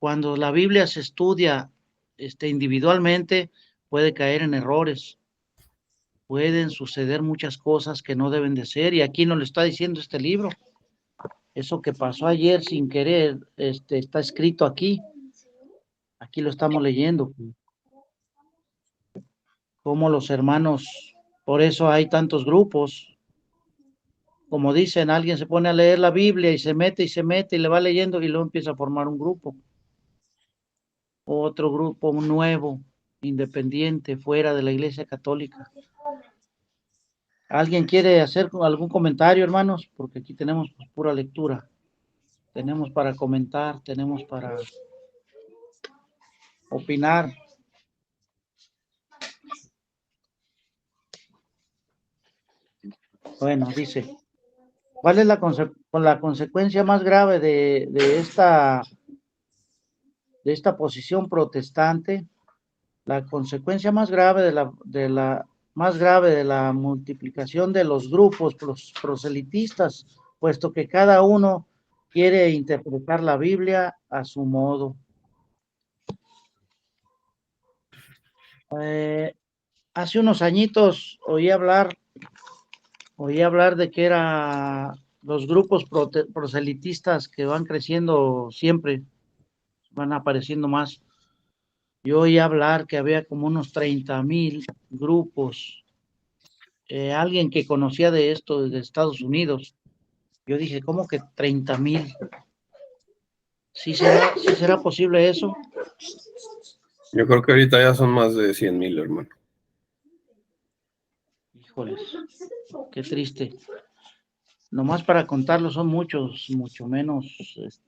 cuando la Biblia se estudia individualmente, puede caer en errores. Pueden suceder muchas cosas que no deben de ser, y aquí nos lo está diciendo este libro. Eso que pasó ayer sin querer, está escrito aquí. Aquí lo estamos leyendo. Como los hermanos, por eso hay tantos grupos. Como dicen, alguien se pone a leer la Biblia y se mete y le va leyendo y luego empieza a formar un grupo. Otro grupo nuevo, independiente, fuera de la Iglesia Católica. ¿Alguien quiere hacer algún comentario, hermanos? Porque aquí tenemos pues, pura lectura. Tenemos para comentar, tenemos para opinar. Bueno, dice, ¿cuál es la consecuencia más grave de esta posición protestante? La consecuencia más grave de la multiplicación de los grupos proselitistas, puesto que cada uno quiere interpretar la Biblia a su modo. Hace unos añitos oí hablar de que eran los grupos proselitistas que van creciendo siempre, van apareciendo más. Yo oí hablar que había como unos 30,000 grupos. Alguien que conocía de esto de Estados Unidos. Yo dije, ¿cómo que 30,000? ¿Sí será posible eso? Yo creo que ahorita ya son más de 100,000, hermano. Híjoles, qué triste. Nomás para contarlo son muchos, mucho menos.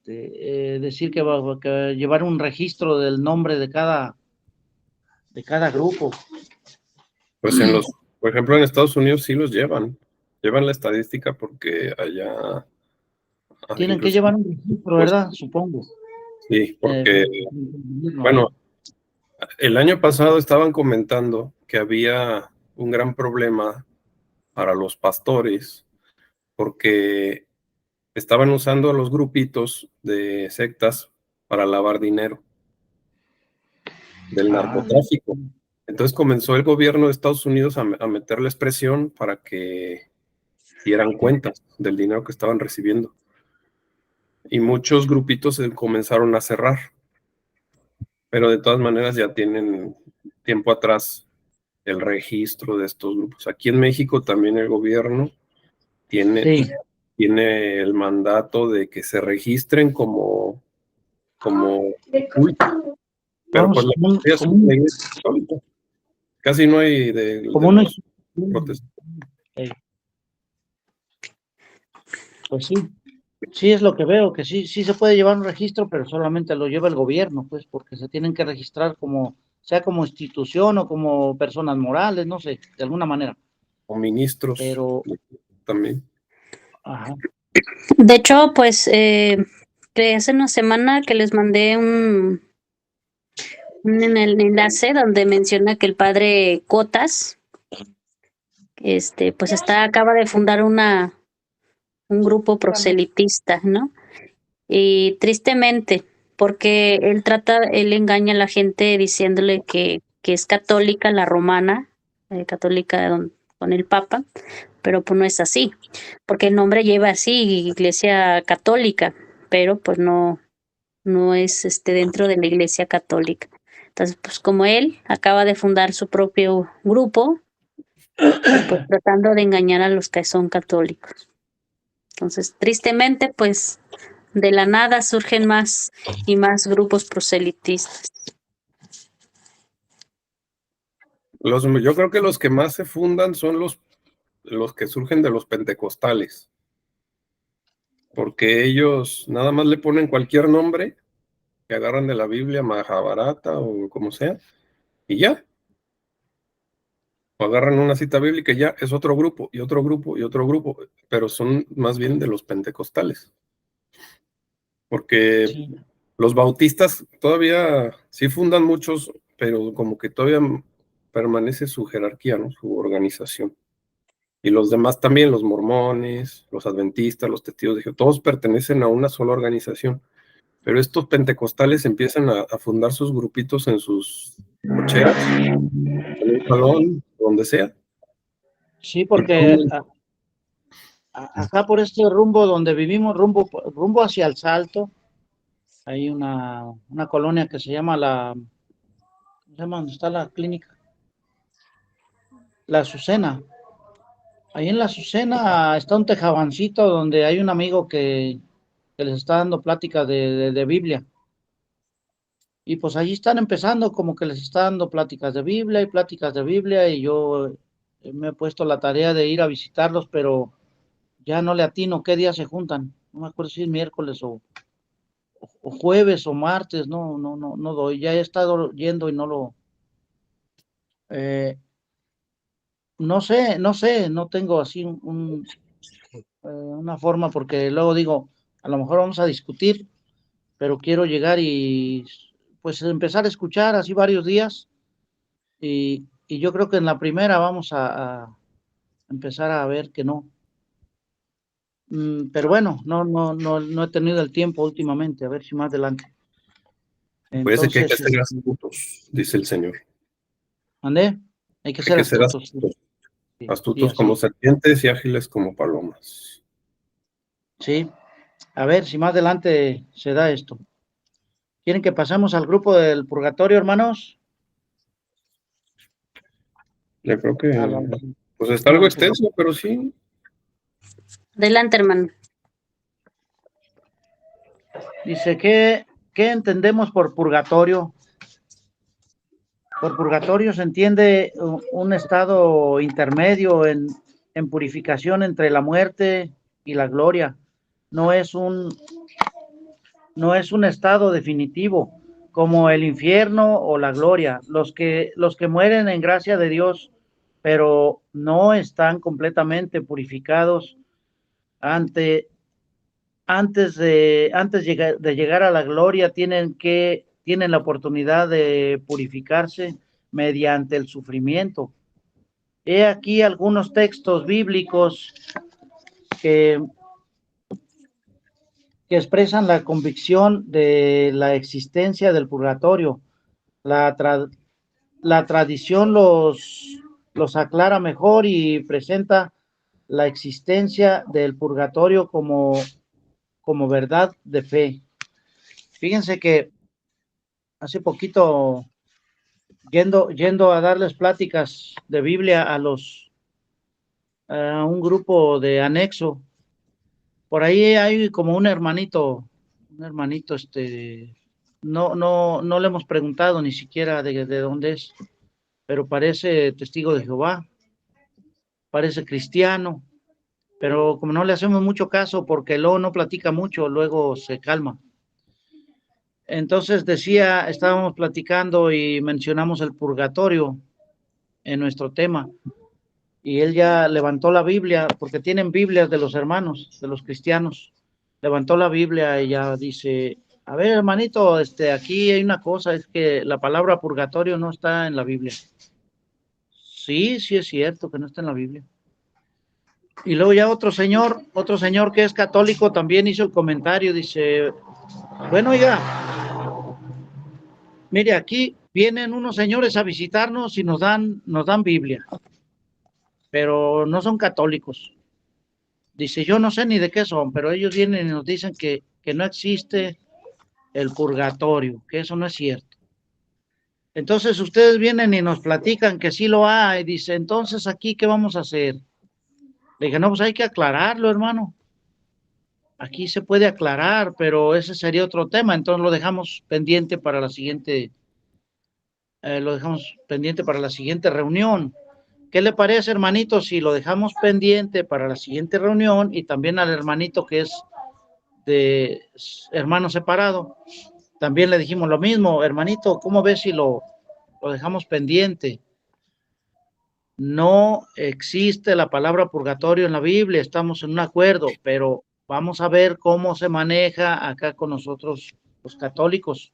Decir que llevar un registro del nombre de cada grupo. Pues por ejemplo, en Estados Unidos sí los llevan la estadística porque allá Tienen que incluso, llevar un registro, pues, ¿verdad? Supongo. sí, porque, bueno, el año pasado estaban comentando que había un gran problema para los pastores porque estaban usando a los grupitos de sectas para lavar dinero. del narcotráfico. Entonces comenzó el gobierno de Estados Unidos a meterles presión para que dieran cuentas del dinero que estaban recibiendo. Y muchos grupitos se comenzaron a cerrar. Pero de todas maneras ya tienen tiempo atrás el registro de estos grupos. Aquí en México también el gobierno tiene, Sí. tiene el mandato de que se registren como culto. Pero Vamos, pues la mayoría son de la Iglesia Católica. Casi no hay de como los protestantes. Pues sí, sí es lo que veo, que sí, sí se puede llevar un registro, pero solamente lo lleva el gobierno, pues, porque se tienen que registrar como, sea como institución o como personas morales, no sé, de alguna manera. O ministros Pero, también. ajá, De hecho, pues, que hace una semana que les mandé un en el enlace donde menciona que el padre Cotas, pues acaba de fundar un grupo proselitista, ¿no? Y tristemente, porque él engaña a la gente diciéndole que es católica, la romana, católica con el Papa, pero pues no es así, porque el nombre lleva así, Iglesia Católica, pero pues no es dentro de la Iglesia Católica. Entonces, pues como él acaba de fundar su propio grupo, pues tratando de engañar a los que son católicos. Entonces, tristemente, pues de la nada surgen más y más grupos proselitistas. Yo creo que los que más se fundan son los que surgen de los pentecostales, porque ellos nada más le ponen cualquier nombre que agarran de la Biblia, Mahabharata o como sea, y ya. O agarran una cita bíblica y ya es otro grupo, y otro grupo, y otro grupo, pero son más bien de los pentecostales. Porque sí, los bautistas todavía sí fundan muchos, pero como que todavía permanece su jerarquía, ¿no? Su organización. Y los demás también, los mormones, los adventistas, los testigos de Jehová, todos pertenecen a una sola organización. Pero estos pentecostales empiezan a fundar sus grupitos en sus cocheras, en un salón, donde sea. sí, Y porque acá por este rumbo donde vivimos, rumbo hacia el Salto, hay una colonia que se llama ¿cómo se llama? ¿Dónde está la clínica? La Azucena. Ahí en la Azucena está un tejabancito donde hay un amigo que les está dando pláticas de Biblia. Y pues allí están empezando, como que les está dando pláticas de Biblia y pláticas de Biblia, y yo me he puesto la tarea de ir a visitarlos, pero ya no le atino qué día se juntan. No me acuerdo si es miércoles o jueves o martes, no doy. Ya he estado yendo y eh, no sé, no tengo así una forma, porque luego digo, a lo mejor vamos a discutir, pero quiero llegar y pues empezar a escuchar así varios días, y yo creo que en la primera vamos a empezar a ver que no. Pero bueno, no he tenido el tiempo últimamente, a ver si más adelante. parece que hay que Entonces, ser astutos, dice el Señor. ¿andé? Hay que Hay ser que ser astutos. astutos, Sí, astutos como así. serpientes y ágiles como palomas. Sí, a ver si más adelante se da esto. ¿Quieren que pasemos al grupo del purgatorio, hermanos? Yo creo A la que, pues está última algo del purgatorio. extenso, pero sí. Adelante, hermano. Dice, ¿qué entendemos por purgatorio? Por purgatorio se entiende un estado intermedio en purificación entre la muerte y la gloria. No es un estado definitivo como el infierno o la gloria. Los que mueren en gracia de Dios, pero no están completamente purificados ante, antes de llegar a la gloria, tienen la oportunidad de purificarse mediante el sufrimiento. He aquí algunos textos bíblicos que, que expresan la convicción de la existencia del purgatorio. la tradición los aclara mejor y presenta la existencia del purgatorio como verdad de fe. Fíjense que hace poquito, yendo a darles pláticas de Biblia a un grupo de anexo, por ahí hay como un hermanito, no le hemos preguntado ni siquiera de dónde es, pero parece testigo de Jehová, parece cristiano, pero como no le hacemos mucho caso porque luego no platica mucho, luego se calma. Entonces estábamos platicando y mencionamos el purgatorio en nuestro tema, y él ya levantó la Biblia, porque tienen Biblias de los hermanos, de los cristianos, levantó la Biblia y ya dice, a ver, hermanito, aquí hay una cosa, es que la palabra purgatorio no está en la Biblia. Sí, sí es cierto que no está en la Biblia. Y luego ya otro señor que es católico también hizo el comentario, dice, bueno, oiga, mire, aquí vienen unos señores a visitarnos y nos dan Biblia, pero no son católicos. Dice, yo no sé ni de qué son, pero ellos vienen y nos dicen que no existe el purgatorio, que eso no es cierto. Entonces ustedes vienen y nos platican que sí lo hay, dice, entonces aquí, ¿qué vamos a hacer? Le dije, no, pues hay que aclararlo, hermano. Aquí se puede aclarar, pero ese sería otro tema, entonces lo dejamos pendiente para la siguiente, reunión. ¿Qué le parece, hermanito, si lo dejamos pendiente para la siguiente reunión y también al hermanito que es de hermano separado? También le dijimos lo mismo, hermanito, ¿cómo ves si lo dejamos pendiente? No existe la palabra purgatorio en la Biblia, estamos en un acuerdo, pero vamos a ver cómo se maneja acá con nosotros los católicos,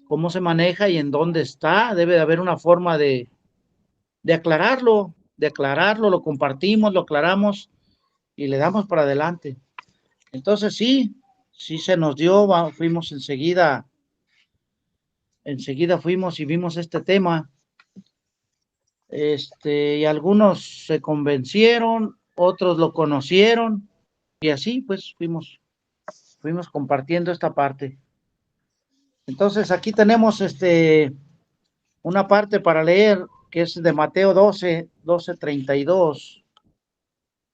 cómo se maneja y en dónde está. Debe de haber una forma de aclararlo, lo compartimos, lo aclaramos y le damos para adelante. Entonces sí se nos dio, fuimos enseguida fuimos y vimos este tema, y algunos se convencieron, otros lo conocieron, y así pues fuimos compartiendo esta parte. Entonces aquí tenemos una parte para leer que es de Mateo 12:32.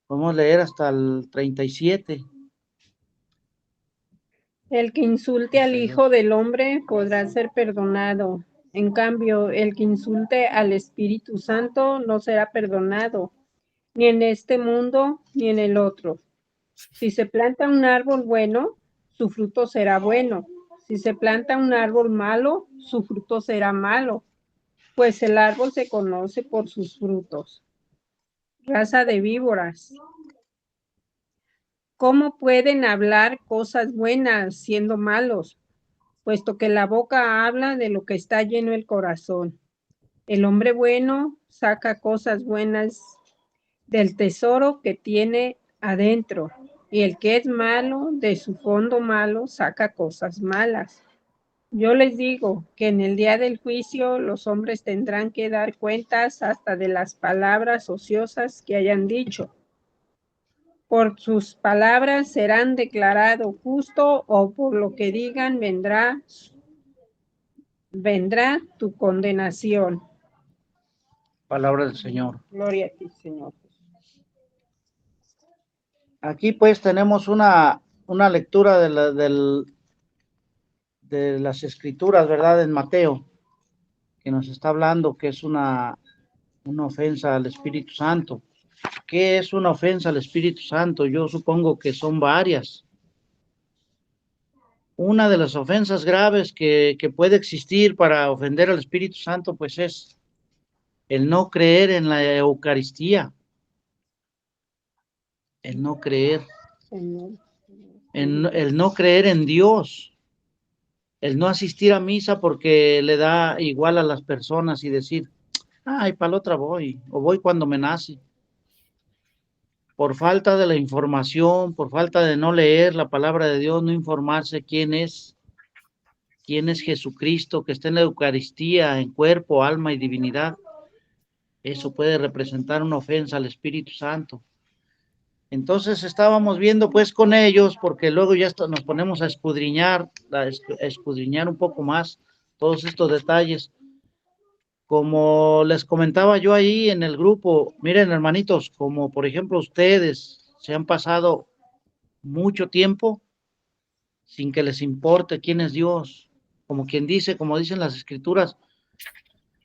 Podemos leer hasta el 37. El que insulte al Hijo del Hombre podrá ser perdonado. En cambio, el que insulte al Espíritu Santo no será perdonado, ni en este mundo ni en el otro. Si se planta un árbol bueno, su fruto será bueno. Si se planta un árbol malo, su fruto será malo, pues el árbol se conoce por sus frutos. Raza de víboras, ¿cómo pueden hablar cosas buenas siendo malos? Puesto que la boca habla de lo que está lleno el corazón. El hombre bueno saca cosas buenas del tesoro que tiene adentro, y el que es malo, de su fondo malo, saca cosas malas. Yo les digo que en el día del juicio los hombres tendrán que dar cuentas hasta de las palabras ociosas que hayan dicho. Por sus palabras serán declarados justos, o por lo que digan vendrá tu condenación. Palabra del Señor. Gloria a ti, Señor. Aquí pues tenemos una lectura de las escrituras, ¿verdad? En Mateo, que nos está hablando que es una ofensa al Espíritu Santo. ¿Qué es una ofensa al Espíritu Santo? Yo supongo que son varias. Una de las ofensas graves que puede existir para ofender al Espíritu Santo, pues es el no creer en la Eucaristía. El no creer. El no creer en Dios. El no asistir a misa porque le da igual a las personas y decir, ay, para la otra voy, o voy cuando me nace. Por falta de la información, por falta de no leer la palabra de Dios, no informarse quién es quién es Jesucristo, que está en la Eucaristía, en cuerpo, alma y divinidad, eso puede representar una ofensa al Espíritu Santo. Entonces estábamos viendo pues con ellos, porque luego ya nos ponemos a escudriñar un poco más todos estos detalles. Como les comentaba yo ahí en el grupo, miren hermanitos, como por ejemplo ustedes se han pasado mucho tiempo sin que les importe quién es Dios, como quien dice, como dicen las escrituras,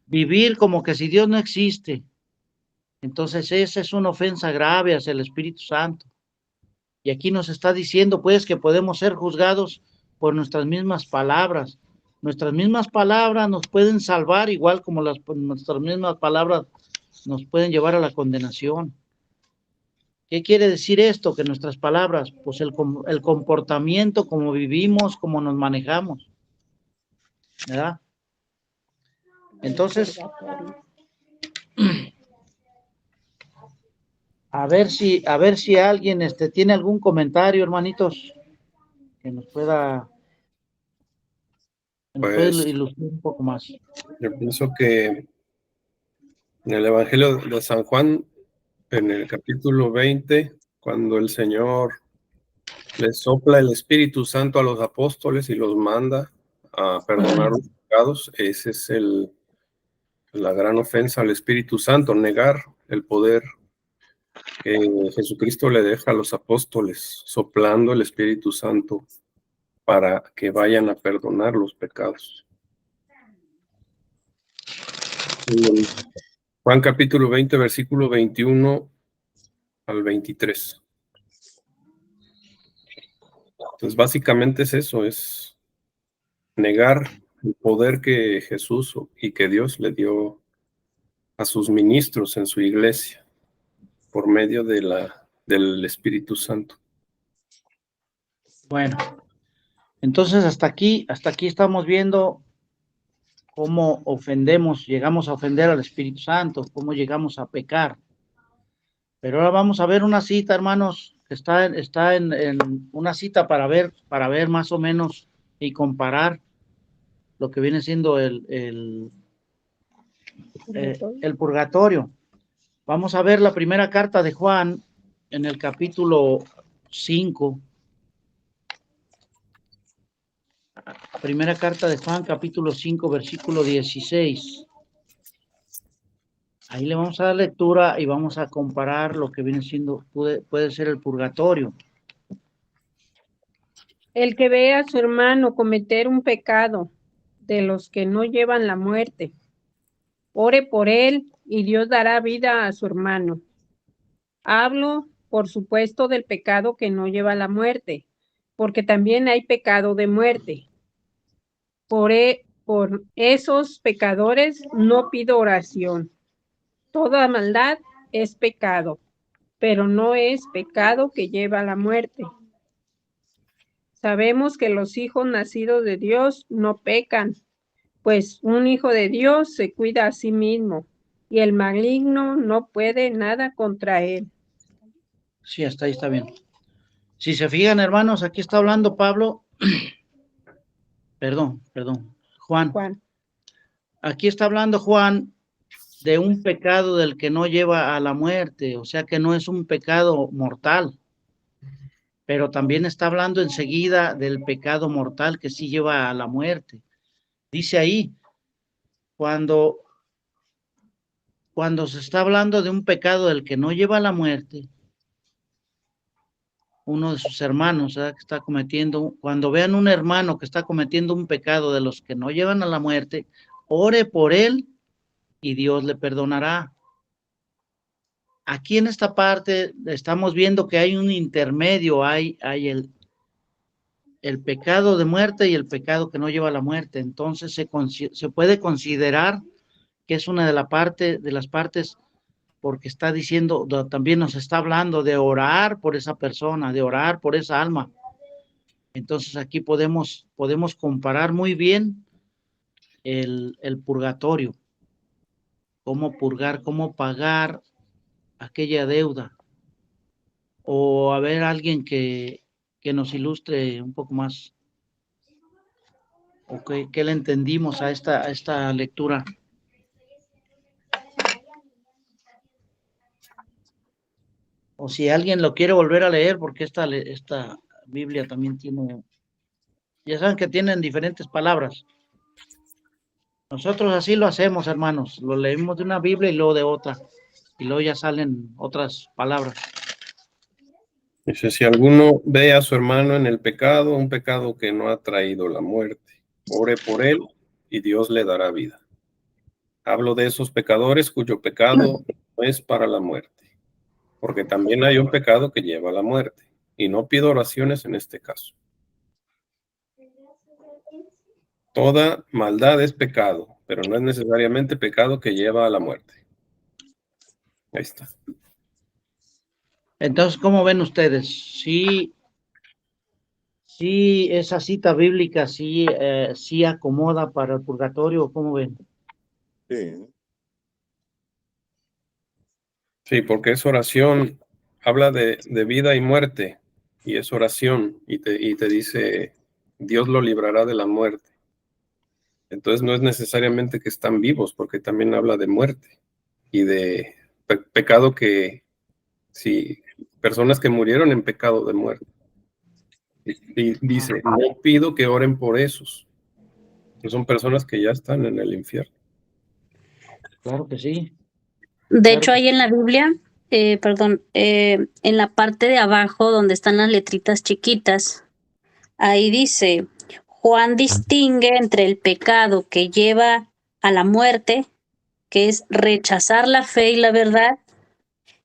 vivir como que si Dios no existe. Entonces esa es una ofensa grave hacia el Espíritu Santo. Y aquí nos está diciendo pues que podemos ser juzgados por nuestras mismas palabras. Nuestras mismas palabras nos pueden salvar, igual como nuestras mismas palabras nos pueden llevar a la condenación. ¿Qué quiere decir esto? Que nuestras palabras, pues el comportamiento, como vivimos, como nos manejamos, ¿verdad? Entonces, a ver si alguien tiene algún comentario, hermanitos, que nos pueda Pues ilustrar un poco más. yo pienso que en el Evangelio de San Juan, en el capítulo 20, cuando el Señor le sopla el Espíritu Santo a los apóstoles y los manda a perdonar los pecados, ese es la gran ofensa al Espíritu Santo, negar el poder que Jesucristo le deja a los apóstoles, soplando el Espíritu Santo para que vayan a perdonar los pecados. Juan capítulo 20, versículo 21 al 23. Entonces, básicamente es eso, es negar el poder que Jesús y que Dios le dio a sus ministros en su iglesia por medio del Espíritu Santo. Bueno, entonces hasta aquí estamos viendo cómo llegamos a ofender al Espíritu Santo, cómo llegamos a pecar. Pero ahora vamos a ver una cita, hermanos, que está en una cita para ver más o menos y comparar lo que viene siendo el purgatorio. Vamos a ver la primera carta de Juan en el capítulo 5. Primera carta de Juan, capítulo 5, versículo 16. Ahí le vamos a dar lectura y vamos a comparar lo que viene siendo, puede ser el purgatorio. El que ve a su hermano cometer un pecado de los que no llevan la muerte, ore por él y Dios dará vida a su hermano. Hablo, por supuesto, del pecado que no lleva a la muerte, porque también hay pecado de muerte. Por esos pecadores no pido oración. Toda maldad es pecado, pero no es pecado que lleva a la muerte. Sabemos que los hijos nacidos de Dios no pecan, pues un hijo de Dios se cuida a sí mismo, y el maligno no puede nada contra él. Sí, hasta ahí está bien. Si se fijan, hermanos, aquí está hablando Pablo, perdón, Juan. Aquí está hablando Juan de un pecado del que no lleva a la muerte, o sea que no es un pecado mortal, pero también está hablando enseguida del pecado mortal que sí lleva a la muerte. Dice ahí, cuando se está hablando de un pecado del que no lleva a la muerte, uno de sus hermanos, ¿verdad?, que está cometiendo, cuando vean un hermano que está cometiendo un pecado de los que no llevan a la muerte, ore por él y Dios le perdonará. Aquí en esta parte estamos viendo que hay un intermedio, hay el pecado de muerte y el pecado que no lleva a la muerte. Entonces se puede considerar que es una de las partes, porque está diciendo, también nos está hablando de orar por esa persona, de orar por esa alma. Entonces aquí podemos comparar muy bien el purgatorio, cómo purgar, cómo pagar aquella deuda. O a ver alguien que nos ilustre un poco más. ¿O qué le entendimos a esta lectura? O si alguien lo quiere volver a leer, porque esta Biblia también tiene, ya saben que tienen diferentes palabras. Nosotros así lo hacemos, hermanos. Lo leemos de una Biblia y luego de otra. Y luego ya salen otras palabras. Dice, si alguno ve a su hermano en el pecado, un pecado que no ha traído la muerte, ore por él y Dios le dará vida. Hablo de esos pecadores cuyo pecado no es para la muerte, porque también hay un pecado que lleva a la muerte, y no pido oraciones en este caso. Toda maldad es pecado, pero no es necesariamente pecado que lleva a la muerte. Ahí está. Entonces, ¿cómo ven ustedes? Sí, esa cita bíblica sí acomoda para el purgatorio, ¿cómo ven? Sí. Sí, porque es oración, habla de vida y muerte, y es oración, y te dice, Dios lo librará de la muerte. Entonces no es necesariamente que están vivos, porque también habla de muerte y de pecado que, sí, personas que murieron en pecado de muerte. Y dice, no pido que oren por esos, que son personas que ya están en el infierno. Claro que sí. De Claro hecho, que ahí en la Biblia, en la parte de abajo donde están las letritas chiquitas, ahí dice, Juan distingue entre el pecado que lleva a la muerte, que es rechazar la fe y la verdad,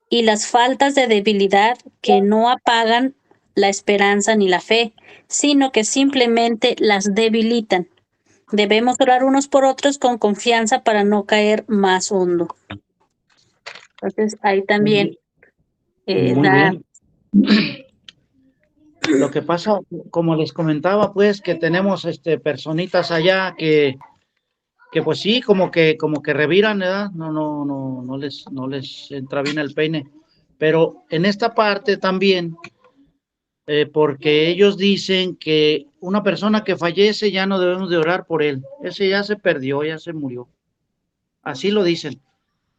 y las faltas de debilidad que no apagan la esperanza ni la fe, sino que simplemente las debilitan. Debemos orar unos por otros con confianza para no caer más hondo. Entonces, ahí también Muy da... bien. Lo que pasa, como les comentaba, pues, que tenemos personitas allá que pues sí, como que reviran, ¿verdad? No les entra bien el peine. Pero en esta parte también, porque ellos dicen que una persona que fallece ya no debemos de orar por él. Ese ya se perdió, ya se murió. Así lo dicen.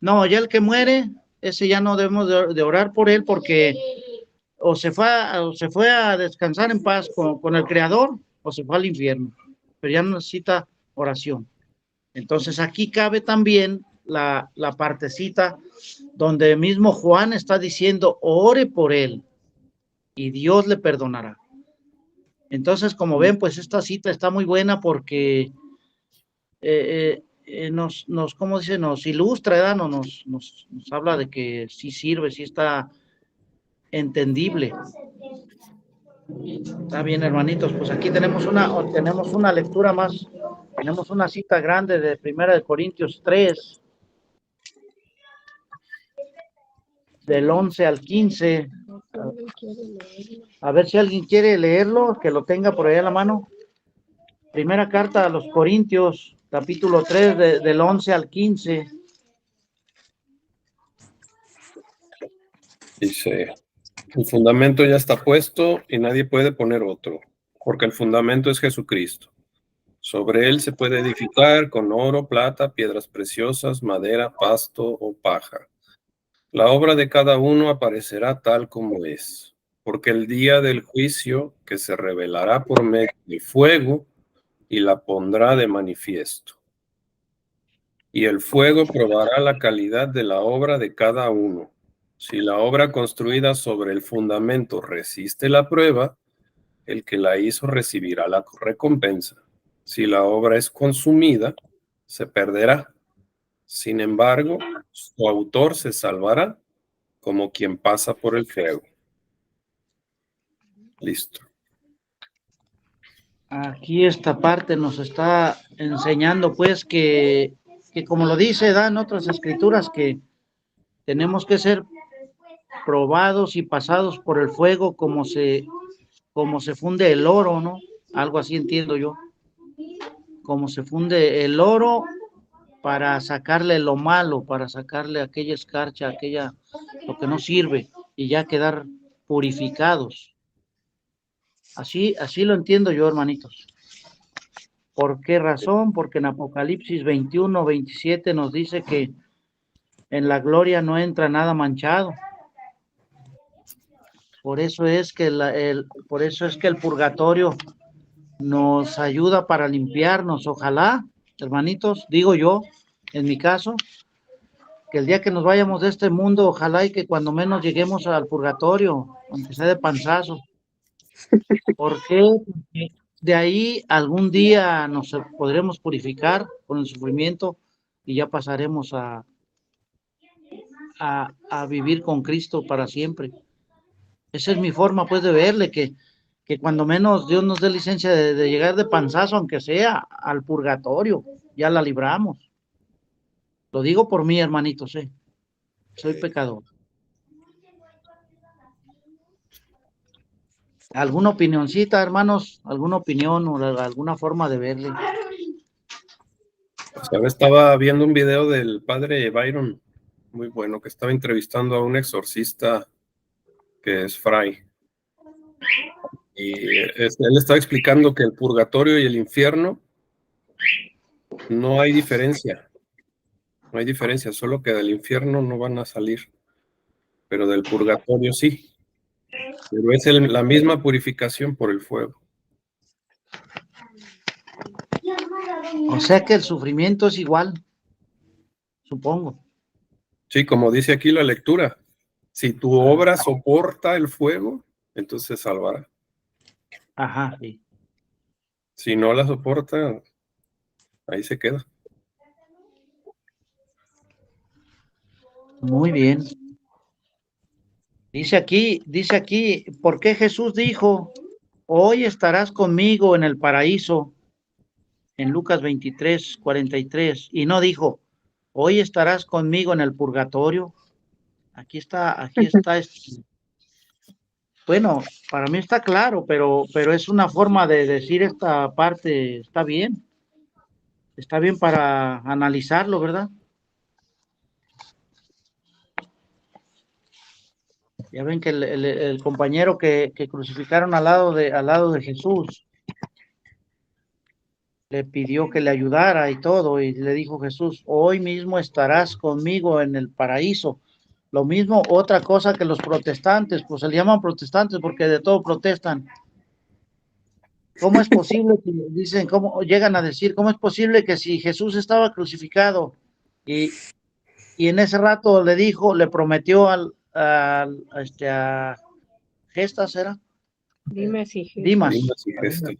No, ya el que muere, ese ya no debemos de orar por él porque o se fue a descansar en paz con el Creador o se fue al infierno. Pero ya no necesita oración. Entonces aquí cabe también la partecita donde mismo Juan está diciendo, ore por él y Dios le perdonará. Entonces, como ven, pues esta cita está muy buena porque ¿cómo dice? Nos ilustra, ¿verdad? Nos habla de que sí sirve, sí está entendible. Está bien, hermanitos, pues aquí tenemos una lectura más, tenemos una cita grande de 1 Corintios 3, del 11 al 15. A ver si alguien quiere leerlo, que lo tenga por ahí a la mano. Primera carta a los Corintios, capítulo 3, del 11 al 15. Dice, el fundamento ya está puesto y nadie puede poner otro, porque el fundamento es Jesucristo. Sobre él se puede edificar con oro, plata, piedras preciosas, madera, pasto o paja. La obra de cada uno aparecerá tal como es, porque el día del juicio que se revelará por medio de fuego y la pondrá de manifiesto. Y el fuego probará la calidad de la obra de cada uno. Si la obra construida sobre el fundamento resiste la prueba, el que la hizo recibirá la recompensa. Si la obra es consumida, se perderá. Sin embargo, su autor se salvará como quien pasa por el fuego. Listo. Aquí esta parte nos está enseñando pues que como lo dice, dan otras escrituras, que tenemos que ser probados y pasados por el fuego como se funde el oro, ¿no? Algo así entiendo yo. Como se funde el oro para sacarle lo malo, para sacarle aquella escarcha, lo que no sirve y ya quedar purificados. Así lo entiendo yo, hermanitos. ¿Por qué razón? Porque en Apocalipsis 21, 27 nos dice que en la gloria no entra nada manchado. Por eso es que por eso es que el purgatorio nos ayuda para limpiarnos. Ojalá, hermanitos, digo yo, en mi caso, que el día que nos vayamos de este mundo, ojalá y que cuando menos lleguemos al purgatorio, aunque sea de panzazo. ¿Por qué? Porque de ahí algún día nos podremos purificar con el sufrimiento y ya pasaremos a vivir con Cristo para siempre. Esa es mi forma, pues, de verle, que cuando menos Dios nos dé licencia de llegar de panzazo, aunque sea, al purgatorio, ya la libramos. Lo digo por mí, hermanitos, soy pecador. ¿Alguna opinioncita, hermanos? ¿Alguna opinión o alguna forma de verle? Pues ahora estaba viendo un video del padre Byron, muy bueno, que estaba entrevistando a un exorcista que es fray. Y él estaba explicando que el purgatorio y el infierno no hay diferencia. No hay diferencia, solo que del infierno no van a salir, pero del purgatorio sí. Pero es la misma purificación por el fuego. O sea que el sufrimiento es igual, supongo. Sí, como dice aquí la lectura, si tu obra soporta el fuego, entonces se salvará. Ajá, sí. Si no la soporta, ahí se queda. Muy bien. Dice aquí, ¿por qué Jesús dijo, hoy estarás conmigo en el paraíso? En Lucas 23, 43. Y no dijo, hoy estarás conmigo en el purgatorio. Aquí está. Bueno, para mí está claro, pero es una forma de decir esta parte, está bien para analizarlo, ¿verdad? Ya ven que el compañero que crucificaron al lado de Jesús, le pidió que le ayudara y todo, y le dijo Jesús, hoy mismo estarás conmigo en el paraíso. Lo mismo, otra cosa que los protestantes, pues se le llaman protestantes porque de todo protestan. ¿Cómo es posible que dicen, cómo llegan a decir, cómo es posible que si Jesús estaba crucificado y en ese rato le dijo, le prometió a Gestas, ¿era? Dimas y Dimas. Dimas y Gestas.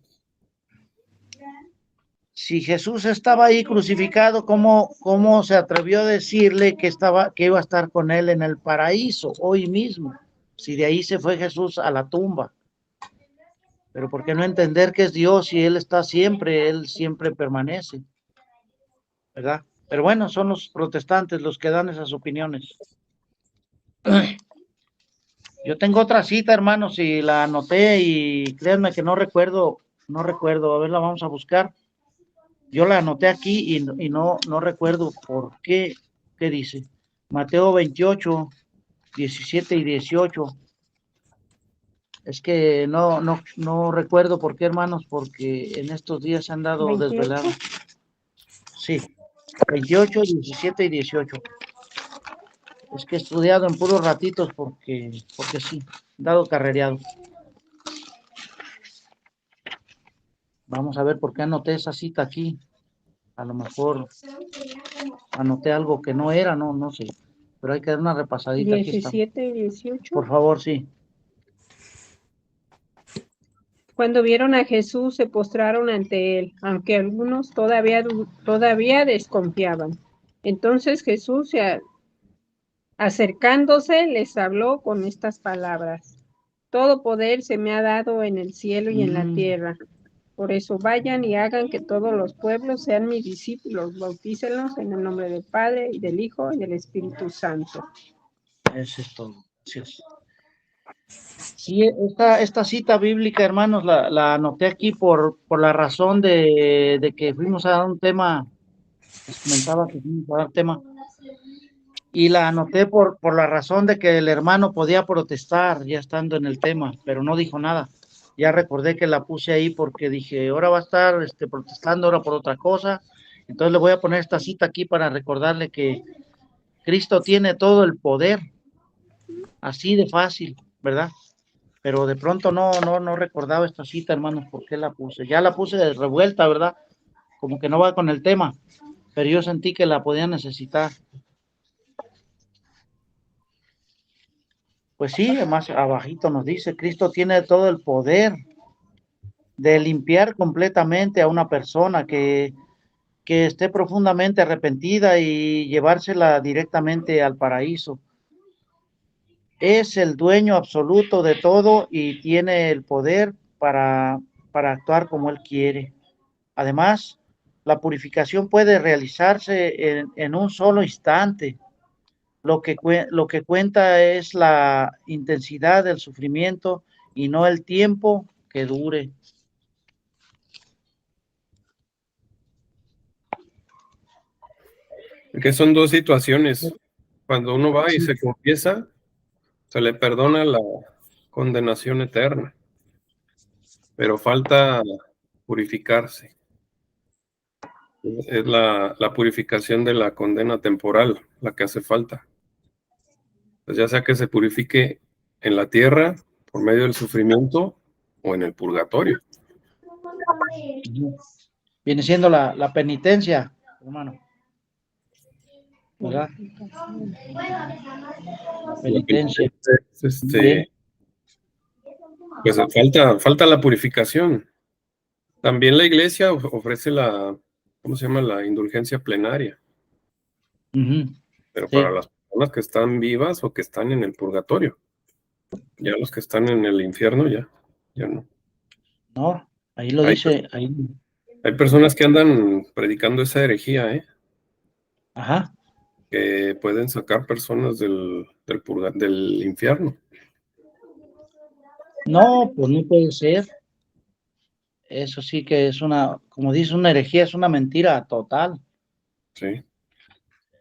Si Jesús estaba ahí crucificado, ¿cómo se atrevió a decirle que iba a estar con él en el paraíso hoy mismo? Si de ahí se fue Jesús a la tumba. Pero ¿por qué no entender que es Dios y Él siempre permanece? ¿Verdad? Pero bueno, son los protestantes los que dan esas opiniones. Yo tengo otra cita, hermanos, y la anoté y créanme que no recuerdo, a ver, la vamos a buscar. Yo la anoté aquí y no recuerdo por qué dice. Mateo 28, 17 y 18. Es que no recuerdo por qué, hermanos, porque en estos días se han dado 28. desvelados. Sí, 28, 17 y 18. Es que he estudiado en puros ratitos porque sí, dado carrereado. Vamos a ver por qué anoté esa cita aquí. A lo mejor anoté algo que no era, no sé. Pero hay que dar una repasadita. 17 y 18. Por favor, sí. Cuando vieron a Jesús, se postraron ante él, aunque algunos todavía desconfiaban. Entonces Jesús, acercándose, les habló con estas palabras. Todo poder se me ha dado en el cielo y en la tierra. Por eso vayan y hagan que todos los pueblos sean mis discípulos. Bautícenlos en el nombre del Padre, y del Hijo, y del Espíritu Santo. Eso es todo. Gracias. Sí, esta cita bíblica, hermanos, la anoté aquí por la razón de que fuimos a dar un tema. Les comentaba que fuimos a dar tema. Y la anoté por la razón de que el hermano podía protestar ya estando en el tema, pero no dijo nada. ya recordé que la puse ahí porque dije, ahora va a estar protestando, ahora por otra cosa. Entonces le voy a poner esta cita aquí para recordarle que Cristo tiene todo el poder, así de fácil, ¿verdad? Pero de pronto no recordaba esta cita, hermanos, ¿por qué la puse? Ya la puse de revuelta, ¿verdad? Como que no va con el tema, pero yo sentí que la podía necesitar. Pues sí, más abajito nos dice, Cristo tiene todo el poder de limpiar completamente a una persona que esté profundamente arrepentida y llevársela directamente al paraíso. Es el dueño absoluto de todo y tiene el poder para actuar como Él quiere. Además, la purificación puede realizarse en un solo instante. Lo que cuenta es la intensidad del sufrimiento y no el tiempo que dure. Que son dos situaciones. Cuando uno va y se confiesa, se le perdona la condenación eterna, pero falta purificarse. Es la purificación de la condena temporal la que hace falta. Pues ya sea que se purifique en la tierra por medio del sufrimiento o en el purgatorio. Viene siendo la penitencia, hermano. ¿Verdad? La penitencia. Pues falta la purificación. También la iglesia ofrece ¿cómo se llama? La indulgencia plenaria. Pero Sí. para las personas que están vivas o que están en el purgatorio. Ya los que están en el infierno, ya no. No, ahí lo Hay, dice, ahí. hay personas que andan predicando esa herejía, Ajá. que pueden sacar personas del infierno. No, pues no puede ser. Eso sí que es como dice, una herejía, es una mentira total. Sí.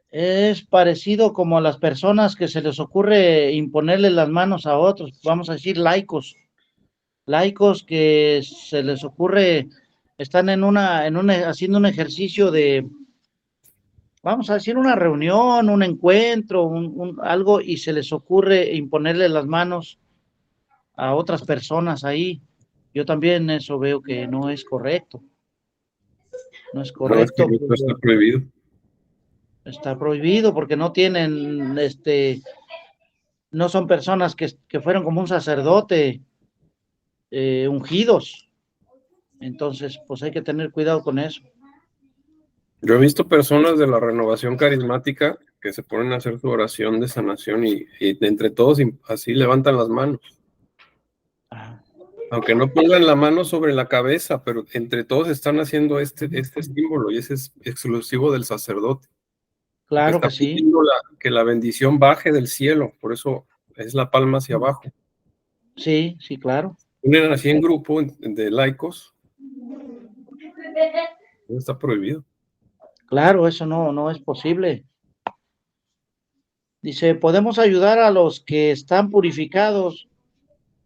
Es parecido como a las personas que se les ocurre imponerle las manos a otros, vamos a decir laicos que se les ocurre, están haciendo un ejercicio vamos a decir, una reunión, un encuentro, algo, y se les ocurre imponerle las manos a otras personas ahí. Yo también eso veo que no es correcto. No es No, es que correcto, esto está prohibido. está prohibido porque no tienen, no son personas que fueron como un sacerdote ungidos. Entonces, pues hay que tener cuidado con eso. Yo he visto personas de la renovación carismática que se ponen a hacer su oración de sanación y entre todos así levantan las manos. Ah, Aunque no pongan la mano sobre la cabeza, pero entre todos están haciendo este símbolo y ese es exclusivo del sacerdote. Porque claro está que sí. pidiendo que la bendición baje del cielo, por eso es la palma hacia abajo. Sí, sí, claro. Ponen así en grupo de laicos. No está prohibido. Claro, eso no es posible. Dice, podemos ayudar a los que están purificados,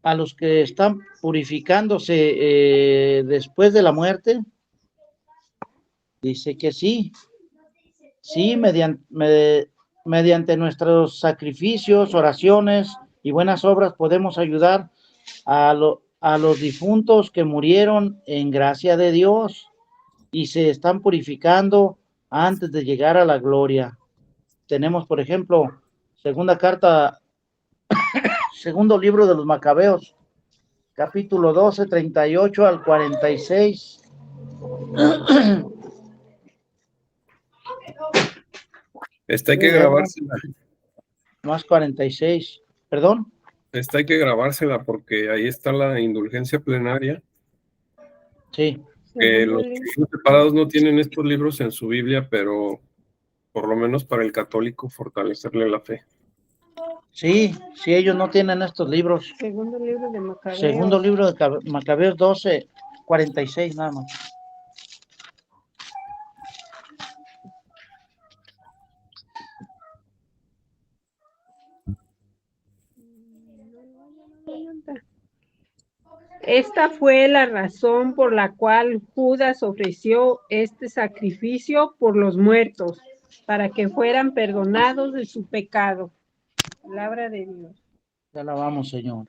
a los que están purificándose después de la muerte. Dice que sí. Sí, mediante nuestros sacrificios, oraciones y buenas obras podemos ayudar a los difuntos que murieron en gracia de Dios y se están purificando antes de llegar a la gloria. Tenemos, por ejemplo, segundo libro de los Macabeos, capítulo 12, 38 al 46. Esta hay que grabársela. Más 46, perdón. Esta hay que grabársela porque ahí está la indulgencia plenaria. Sí. Los separados no tienen estos libros en su Biblia, pero por lo menos para el católico fortalecerle la fe. Sí, sí, ellos no tienen estos libros. Segundo libro de Macabeos. Segundo libro de Macabeos 12, 46 nada más. Esta fue la razón por la cual Judas ofreció este sacrificio por los muertos, para que fueran perdonados de su pecado. Palabra de Dios. Te alabamos, Señor.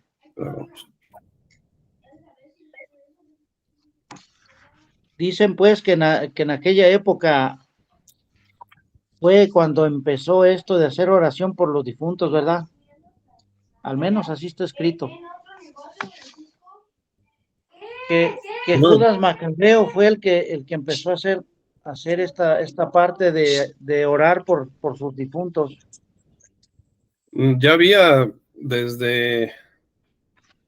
Dicen pues que en aquella época fue cuando empezó esto de hacer oración por los difuntos, ¿verdad? Al menos así está escrito. Que No. Judas Macabeo fue el que empezó a hacer esta parte de orar por sus difuntos. Ya había desde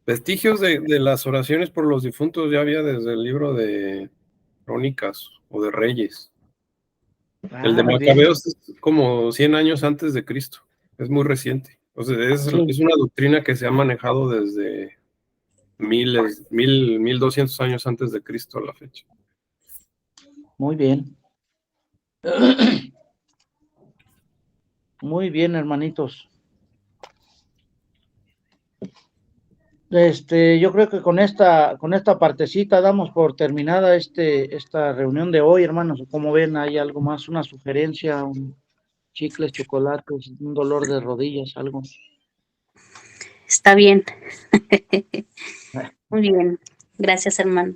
vestigios de las oraciones por los difuntos, ya había desde el libro de Crónicas o de Reyes. El de Muy bien. Macabeos es como 100 años antes de Cristo, es muy reciente. O sea, Sí. es una doctrina que se ha manejado desde 1200 años antes de Cristo a la fecha. Muy bien. Muy bien, hermanitos. Yo creo que con esta partecita damos por terminada esta reunión de hoy, hermanos. Como ven, hay algo más, una sugerencia, chicles, chocolates, un dolor de rodillas, algo. Está bien. Muy bien. Gracias, hermano.